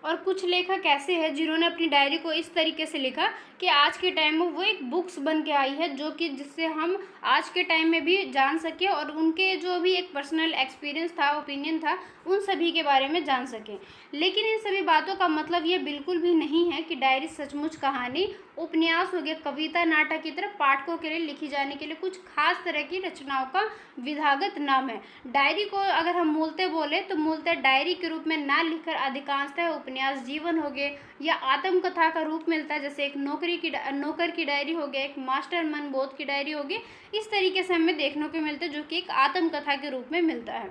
और कुछ लेखक ऐसे हैं जिन्होंने अपनी डायरी को इस तरीके से लिखा कि आज के टाइम में वो एक बुक्स बन के आई है, जो कि जिससे हम आज के टाइम में भी जान सकें और उनके जो भी एक पर्सनल एक्सपीरियंस था, ओपिनियन था, उन सभी के बारे में जान सकें। लेकिन इन सभी बातों का मतलब ये बिल्कुल भी नहीं है कि डायरी सचमुच कहानी, उपन्यास हो गया, कविता, नाटक की तरह पाठकों के लिए लिखी जाने के लिए कुछ खास तरह की रचनाओं का विधागत नाम है। डायरी को अगर हम मूलतः बोले तो मूलतः डायरी के रूप में ना लिखकर अधिकांशतः उपन्यास, जीवन हो गए या आत्मकथा का रूप मिलता है, जैसे एक नौकर की डायरी हो गया, एक मास्टर मनबोध की डायरी हो गई। इस तरीके से हमें देखने को मिलता है, जो कि एक आत्मकथा के रूप में मिलता है।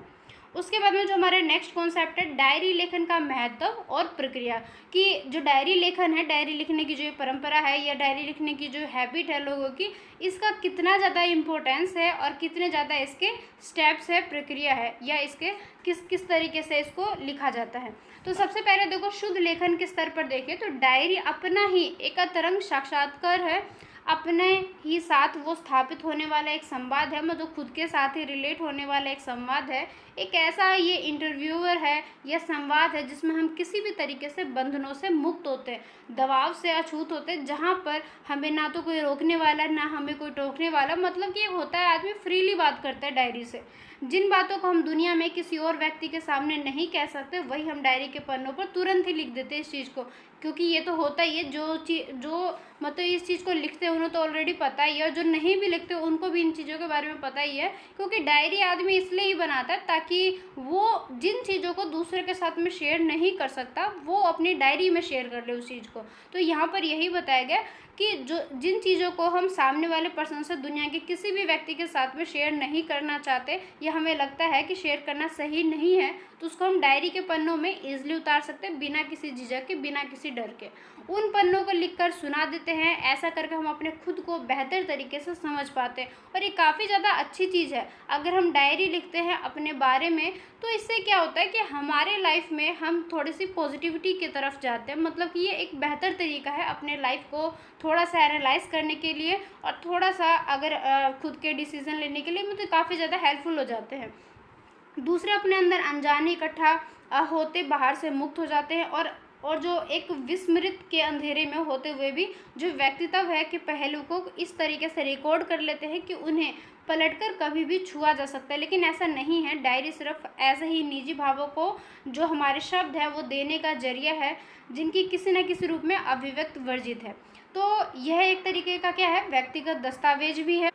उसके बाद में जो हमारा नेक्स्ट कॉन्सेप्ट है डायरी लेखन का महत्व और प्रक्रिया, कि जो डायरी लेखन है, डायरी लिखने की जो परंपरा है या डायरी लिखने की जो हैबिट है लोगों की, इसका कितना ज़्यादा इम्पोर्टेंस है और कितने ज़्यादा इसके स्टेप्स है, प्रक्रिया है, या इसके किस किस तरीके से इसको लिखा जाता है। तो सबसे पहले देखो, शुद्ध लेखन के स्तर पर देखें तो डायरी अपना ही एक तरंग साक्षात्कार है, अपने ही साथ वो स्थापित होने वाला एक संवाद है, मतलब खुद के साथ ही रिलेट होने वाला एक संवाद है। एक ऐसा ये इंटरव्यूअर है या संवाद है जिसमें हम किसी भी तरीके से बंधनों से मुक्त होते हैं, दबाव से अछूत होते हैं, जहाँ पर हमें ना तो कोई रोकने वाला, ना हमें कोई टोकने वाला। मतलब कि होता है आदमी फ्रीली बात करता है डायरी से। जिन बातों को हम दुनिया में किसी और व्यक्ति के सामने नहीं कह सकते, वही हम डायरी के पन्नों पर तुरंत ही लिख देते हैं इस चीज़ को, क्योंकि ये तो होता ही है। जो मतलब इस चीज़ को लिखते हैं उन्हें तो ऑलरेडी पता ही है, और जो नहीं भी लिखते उनको भी इन चीज़ों के बारे में पता ही है, क्योंकि डायरी आदमी इसलिए ही बनाता है ताकि वो जिन चीज़ों को दूसरे के साथ में शेयर नहीं कर सकता, वो अपनी डायरी में शेयर कर ले उस चीज़ को। तो यहाँ पर यही बताया गया कि जिन चीज़ों को हम सामने वाले पर्सन से, दुनिया के किसी भी व्यक्ति के साथ में शेयर नहीं करना चाहते, या हमें लगता है कि शेयर करना सही नहीं है, तो उसको हम डायरी के पन्नों में ईजिली उतार सकते हैं, बिना किसी झिझक के, बिना किसी डर के। उन पन्नों को लिखकर सुना देते हैं। ऐसा करके हम अपने खुद को बेहतर तरीके से समझ पाते हैं, और ये काफ़ी ज़्यादा अच्छी चीज़ है। अगर हम डायरी लिखते हैं अपने बारे में, तो इससे क्या होता है कि हमारे लाइफ में हम थोड़ी सी पॉजिटिविटी की तरफ जाते हैं। मतलब कि ये एक बेहतर तरीका है अपने लाइफ को थोड़ा सा एनालाइज करने के लिए, और थोड़ा सा अगर खुद के डिसीजन लेने के लिए मतलब काफ़ी ज़्यादा हेल्पफुल हो जाते हैं। दूसरे अपने अंदर अनजाने इकट्ठा होते बाहर से मुक्त हो जाते हैं, और जो एक विस्मृत के अंधेरे में होते हुए भी जो व्यक्तित्व है के पहलू को इस तरीके से रिकॉर्ड कर लेते हैं कि उन्हें पलटकर कभी भी छुआ जा सकता है। लेकिन ऐसा नहीं है, डायरी सिर्फ ऐसे ही निजी भावों को जो हमारे शब्द है वो देने का जरिया है, जिनकी किसी न किसी रूप में अभिव्यक्त वर्जित है। तो यह एक तरीके का क्या है, व्यक्तिगत दस्तावेज भी है।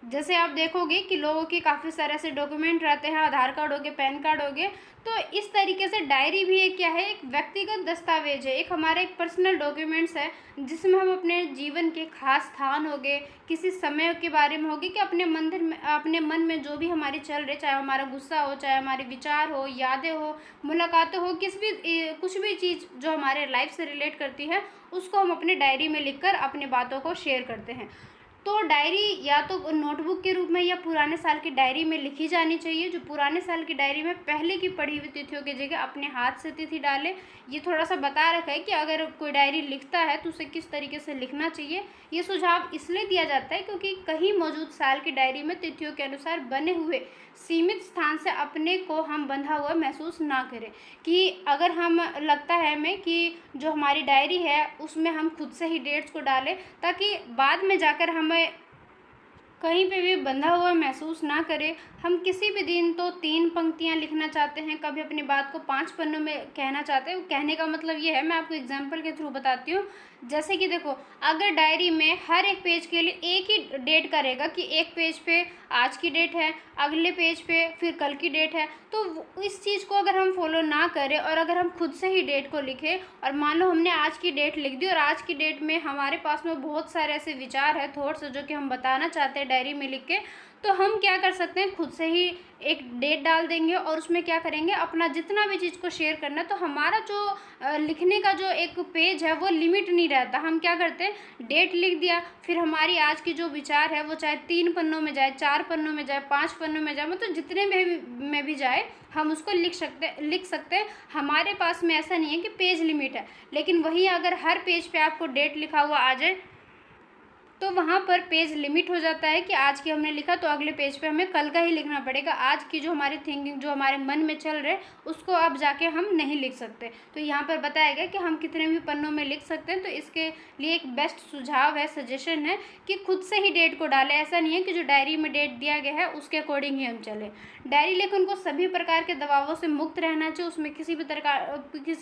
जैसे आप देखोगे कि लोगों के काफ़ी सारे ऐसे डॉक्यूमेंट रहते हैं, आधार कार्ड हो गए, पैन कार्ड हो गए, तो इस तरीके से डायरी भी एक क्या है, एक व्यक्तिगत दस्तावेज है, एक हमारा एक पर्सनल डॉक्यूमेंट्स है, जिसमें हम अपने जीवन के खास स्थान हो गए, किसी समय के बारे में हो गए, कि अपने मन में जो भी हमारी चल रहे, चाहे हमारा गुस्सा हो, चाहे हमारे विचार हो, यादें हो, मुलाकातें हो, कुछ भी चीज़ जो हमारे लाइफ से रिलेट करती है, उसको हम अपने डायरी में लिखकर अपनी बातों को शेयर करते हैं। तो डायरी या तो नोटबुक के रूप में या पुराने साल की डायरी में लिखी जानी चाहिए। जो पुराने साल की डायरी में पहले की पढ़ी हुई तिथियों की जगह अपने हाथ से तिथि डालें। ये थोड़ा सा बता रखा है कि अगर कोई डायरी लिखता है तो उसे किस तरीके से लिखना चाहिए। ये सुझाव इसलिए दिया जाता है क्योंकि कहीं मौजूद साल की डायरी में तिथियों के अनुसार बने हुए सीमित स्थान से अपने को हम बंधा हुआ महसूस ना करें, कि अगर हम लगता है हमें कि जो हमारी डायरी है उसमें हम खुद से ही डेट्स को डालें, ताकि बाद में जाकर हमें कहीं पे भी बंधा हुआ महसूस ना करें। हम किसी भी दिन तो 3 पंक्तियाँ लिखना चाहते हैं, कभी अपनी बात को 5 पन्नों में कहना चाहते हैं। कहने का मतलब ये है, मैं आपको एग्जांपल के थ्रू बताती हूँ। जैसे कि देखो, अगर डायरी में हर एक पेज के लिए एक ही डेट का रहेगा कि एक पेज पे आज की डेट है, अगले पेज पे फिर कल की डेट है, तो इस चीज़ को अगर हम फॉलो ना करें और अगर हम खुद से ही डेट को लिखें, और मान लो हमने आज की डेट लिख दी और आज की डेट में हमारे पास में बहुत सारे ऐसे विचार है, थॉट्स जो कि हम बताना चाहते हैं डायरी में लिख के, तो हम क्या कर सकते हैं, खुद से ही एक डेट डाल देंगे और उसमें क्या करेंगे, अपना जितना भी चीज़ को शेयर करना है। तो हमारा जो लिखने का जो एक पेज है वो लिमिट नहीं रहता। हम क्या करते हैं, डेट लिख दिया, फिर हमारी आज की जो विचार है वो चाहे 3 पन्नों में जाए, 4 पन्नों में जाए, 5 पन्नों में जाए, मतलब जितने में भी जाए हम उसको लिख सकते हैं। हमारे पास में ऐसा नहीं है कि पेज लिमिट है, लेकिन वहीं अगर हर पेज पे आपको डेट लिखा हुआ आ जाए तो वहाँ पर पेज लिमिट हो जाता है कि आज की हमने लिखा तो अगले पेज पे हमें कल का ही लिखना पड़ेगा। आज की जो हमारी थिंकिंग, जो हमारे मन में चल रहे, उसको अब जाके हम नहीं लिख सकते। तो यहाँ पर बताया गया कि हम कितने भी पन्नों में लिख सकते हैं। तो इसके लिए एक बेस्ट सुझाव है, सजेशन है कि खुद से ही डेट को डालें। ऐसा नहीं है कि जो डायरी में डेट दिया गया है उसके अकॉर्डिंग ही हम चलें। डायरी लेखन को सभी प्रकार के दबावों से मुक्त रहना चाहिए। उसमें किसी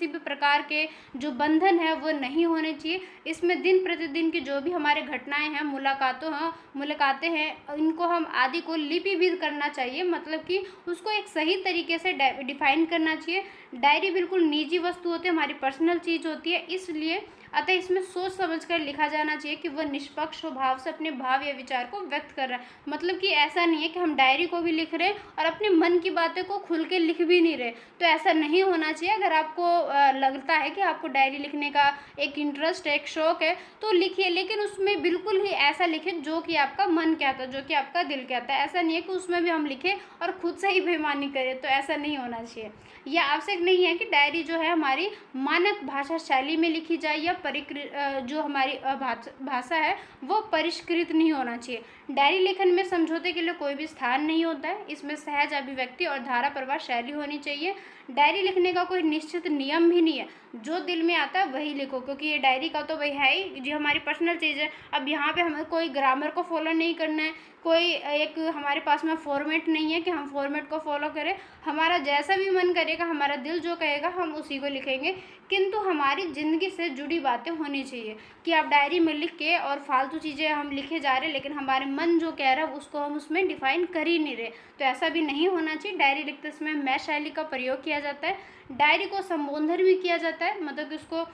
भी प्रकार के जो बंधन है वो नहीं होने चाहिए। इसमें दिन प्रतिदिन की जो भी हमारे घटनाएं हैं, मुलाकातें हैं, इनको हम आदि को लिपिबद्ध करना चाहिए, मतलब कि उसको एक सही तरीके से डिफाइन करना चाहिए। डायरी बिल्कुल निजी वस्तु होती है, हमारी पर्सनल चीज़ होती है, इसलिए अतः इसमें सोच समझकर लिखा जाना चाहिए कि वह निष्पक्ष भाव से अपने भाव या विचार को व्यक्त कर रहा है। मतलब कि ऐसा नहीं है कि हम डायरी को भी लिख रहे हैं और अपने मन की बातें को खुल के लिख भी नहीं रहे। तो ऐसा नहीं होना चाहिए। अगर आपको लगता है कि आपको डायरी लिखने का एक इंटरेस्ट है, एक शौक है, तो लिखिए, लेकिन उसमें बिल्कुल ही ऐसा लिखें जो कि आपका मन कहता है, जो कि आपका दिल कहता है। ऐसा नहीं है कि उसमें भी हम लिखें और खुद से ही बेईमानी करें, तो ऐसा नहीं होना चाहिए। यह आवश्यक नहीं है कि डायरी जो है हमारी मानक भाषा शैली में लिखी जाए या जो हमारी भाषा है वो परिष्कृत नहीं होना चाहिए। डायरी लेखन में समझौते के लिए कोई भी स्थान नहीं होता है। इसमें सहज अभिव्यक्ति और धारा प्रवाह शैली होनी चाहिए। डायरी लिखने का कोई निश्चित नियम भी नहीं है, जो दिल में आता है वही लिखो, क्योंकि ये डायरी का तो वही है ही, जो हमारी पर्सनल चीज़ है। अब यहाँ पे हमें कोई ग्रामर को फॉलो नहीं करना है, कोई एक हमारे पास में फॉर्मेट नहीं है कि हम फॉर्मेट को फॉलो करें। हमारा जैसा भी मन करेगा, हमारा दिल जो कहेगा हम उसी को लिखेंगे, किंतु हमारी ज़िंदगी से जुड़ी बातें होनी चाहिए। कि आप डायरी में लिख के और फालतू चीज़ें हम लिखे जा रहे हैं, लेकिन हमारे मन जो कह रहा है उसको हम उसमें डिफाइन कर ही नहीं रहे। तो ऐसा भी नहीं होना चाहिए। डायरी लिखते समय मैं शैली का प्रयोग किया जाता है। डायरी को संबोधन भी किया जाता है, मतलब कि उसको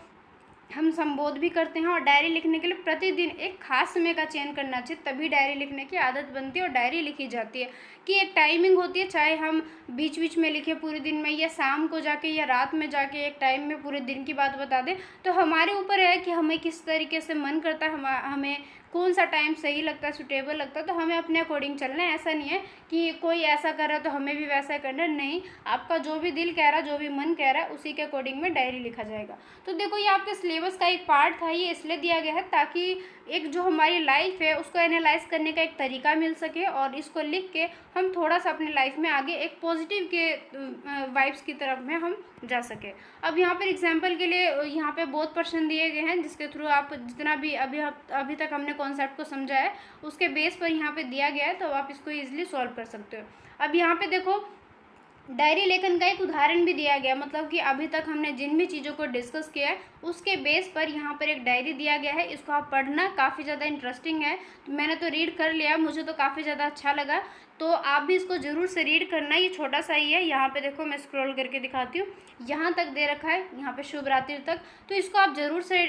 हम संबोध भी करते हैं। और डायरी लिखने के लिए प्रतिदिन एक खास समय का चयन करना चाहिए, तभी डायरी लिखने की आदत बनती है और डायरी लिखी जाती है। कि एक टाइमिंग होती है, चाहे हम बीच बीच में लिखें पूरे दिन में, या शाम को जाके या रात में जाके एक टाइम में पूरे दिन की बात बता दें। तो हमारे ऊपर है कि हमें किस तरीके से मन करता है, हमें कौन सा टाइम सही लगता है, सूटेबल लगता है, तो हमें अपने अकॉर्डिंग चलना है। ऐसा नहीं है कि कोई ऐसा कर रहा है तो हमें भी वैसा करना है, नहीं। आपका जो भी दिल कह रहा है, जो भी मन कह रहा है, उसी के अकॉर्डिंग में डायरी लिखा जाएगा। तो देखो, ये आपके सिलेबस का एक पार्ट था, ये इसलिए दिया गया है ताकि एक जो हमारी लाइफ है उसको एनालाइज करने का एक तरीका मिल सके, और इसको लिख के हम थोड़ा सा अपनी लाइफ में आगे एक पॉजिटिव के वाइब्स की तरफ में हम जा सके। अब यहाँ पर एग्जांपल के लिए यहाँ पे बहुत प्रश्न दिए गए हैं, जिसके थ्रू आप जितना भी अभी तक हमने कॉन्सेप्ट को समझा है उसके बेस पर यहाँ पे दिया गया है, तो आप इसको ईजिली सॉल्व कर सकते हो। अब यहाँ पे देखो, डायरी लेखन का एक उदाहरण भी दिया गया, मतलब कि अभी तक हमने जिन भी चीज़ों को डिस्कस किया है उसके बेस पर यहाँ पर एक डायरी दिया गया है। इसको आप पढ़ना, काफ़ी ज़्यादा इंटरेस्टिंग है। तो मैंने तो रीड कर लिया, मुझे तो काफ़ी ज़्यादा अच्छा लगा, तो आप भी इसको ज़रूर से रीड करना। ये छोटा सा ही है, यहाँ पे देखो मैं स्क्रॉल करके दिखाती हूँ, यहाँ तक दे रखा है, यहाँ पे शुभ रात्रि तक। तो इसको आप ज़रूर से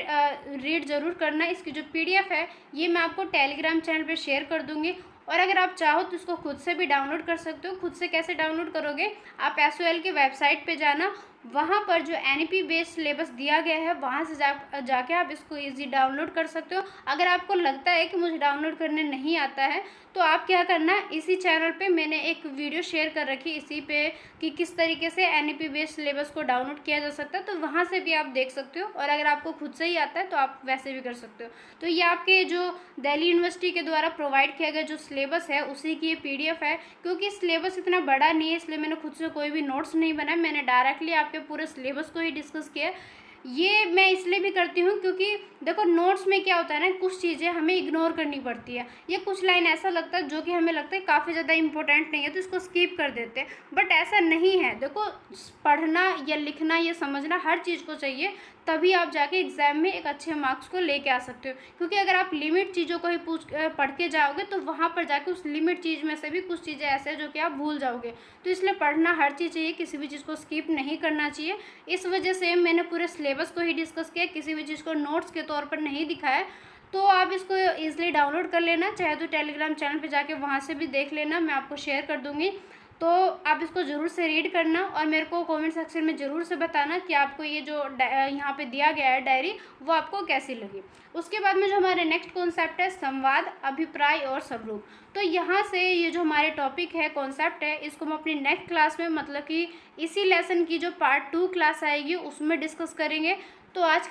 रीड ज़रूर करना। इसकी जो PDF है ये मैं आपको टेलीग्राम चैनल पर शेयर कर दूँगी, और अगर आप चाहो तो इसको खुद से भी डाउनलोड कर सकते हो। खुद से कैसे डाउनलोड करोगे, आप SOL की वेबसाइट पे जाना, वहाँ पर जो NEP बेस्ड सिलेबस दिया गया है वहाँ से जाके आप इसको इजी डाउनलोड कर सकते हो। अगर आपको लगता है कि मुझे डाउनलोड करने नहीं आता है, तो आप क्या करना, इसी चैनल पे मैंने एक वीडियो शेयर कर रखी इसी पे कि किस तरीके से NEP बेस्ड सिलेबस को डाउनलोड किया जा सकता है, तो वहाँ से भी आप देख सकते हो। और अगर आपको खुद से ही आता है तो आप वैसे भी कर सकते हो। तो ये आपके जो दिल्ली यूनिवर्सिटी के द्वारा प्रोवाइड किया गया जो सिलेबस है उसी की ये PDF है। क्योंकि सिलेबस इतना बड़ा नहीं है, इसलिए मैंने खुद से कोई भी नोट्स नहीं बनाए, मैंने डायरेक्टली आपके पूरे सिलेबस को ही डिस्कस किया। ये मैं इसलिए भी करती हूँ क्योंकि देखो, नोट्स में क्या होता है ना, कुछ चीज़ें हमें इग्नोर करनी पड़ती है, ये कुछ लाइन ऐसा लगता है जो कि हमें लगता है काफ़ी ज़्यादा इंपॉर्टेंट नहीं है, तो इसको स्किप कर देते हैं। बट ऐसा नहीं है। देखो, पढ़ना या लिखना या समझना हर चीज़ को चाहिए, तभी आप जाके एग्ज़ाम में एक अच्छे मार्क्स को लेके आ सकते हो। क्योंकि अगर आप लिमिट चीज़ों को ही पढ़ के जाओगे तो वहाँ पर जाके उस लिमिट चीज़ में से भी कुछ चीज़ें ऐसे हैं जो कि आप भूल जाओगे। तो इसलिए पढ़ना हर चीज़ चाहिए, किसी भी चीज़ को स्किप नहीं करना चाहिए। इस वजह से मैंने पूरे सिलेबस को ही डिस्कस किया, किसी भी चीज़ को नोट्स के तौर पर नहीं दिखाया। तो आप इसको ईज़िली डाउनलोड कर लेना, चाहे तो टेलीग्राम चैनल पे जाके वहाँ से भी देख लेना, मैं आपको शेयर कर दूँगी। तो आप इसको ज़रूर से रीड करना और मेरे को कमेंट सेक्शन में ज़रूर से बताना कि आपको ये जो यहाँ पे दिया गया है डायरी, वो आपको कैसी लगी। उसके बाद में जो हमारे नेक्स्ट कॉन्सेप्ट है संवाद, अभिप्राय और स्वरूप। तो यहाँ से ये जो हमारे टॉपिक है, कॉन्सेप्ट है, इसको हम अपनी नेक्स्ट क्लास में, मतलब कि इसी लेसन की जो पार्ट 2 क्लास आएगी उसमें डिस्कस करेंगे। तो आज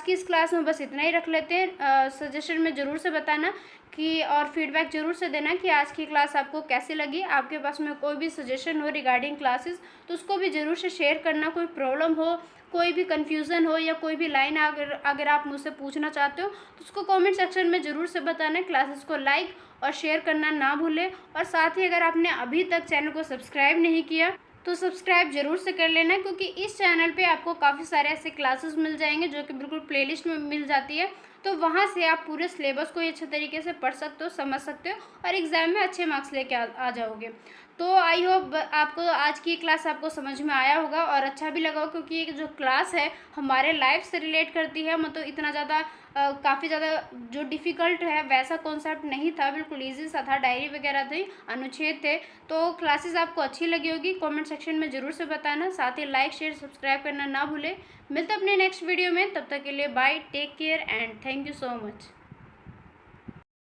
की इस क्लास में बस इतना ही रख लेते हैं। सजेशन में ज़रूर से बताना कि और फीडबैक ज़रूर से देना कि आज की क्लास आपको कैसी लगी। आपके पास में कोई भी सजेशन हो रिगार्डिंग क्लासेस तो उसको भी ज़रूर से शेयर करना। कोई प्रॉब्लम हो, कोई भी कन्फ्यूज़न हो या कोई भी लाइन अगर आप मुझसे पूछना चाहते हो तो उसको कमेंट सेक्शन में ज़रूर से बताना। क्लासेस को लाइक और शेयर करना ना भूलें, और साथ ही अगर आपने अभी तक चैनल को सब्सक्राइब नहीं किया तो सब्सक्राइब ज़रूर से कर लेना, क्योंकि इस चैनल पे आपको काफ़ी सारे ऐसे क्लासेस मिल जाएंगे जो कि बिल्कुल प्लेलिस्ट में मिल जाती है। तो वहाँ से आप पूरे सिलेबस को अच्छे तरीके से पढ़ सकते हो, समझ सकते हो और एग्ज़ाम में अच्छे मार्क्स लेके आ जाओगे। तो आई होप आपको आज की क्लास आपको समझ में आया होगा और अच्छा भी लगा, क्योंकि ये जो क्लास है हमारे लाइफ से रिलेट करती है। मतलब इतना ज़्यादा काफ़ी ज़्यादा जो डिफ़िकल्ट है वैसा कॉन्सेप्ट नहीं था, बिल्कुल ईजी सा था। डायरी वगैरह थी, अनुच्छेद थे। तो क्लासेस आपको अच्छी लगी होगी, कमेंट सेक्शन में ज़रूर से बताना। साथ ही लाइक शेयर सब्सक्राइब करना ना भूलें। मिलते अपने नेक्स्ट वीडियो में, तब तक के लिए bye, take care and thank you so much.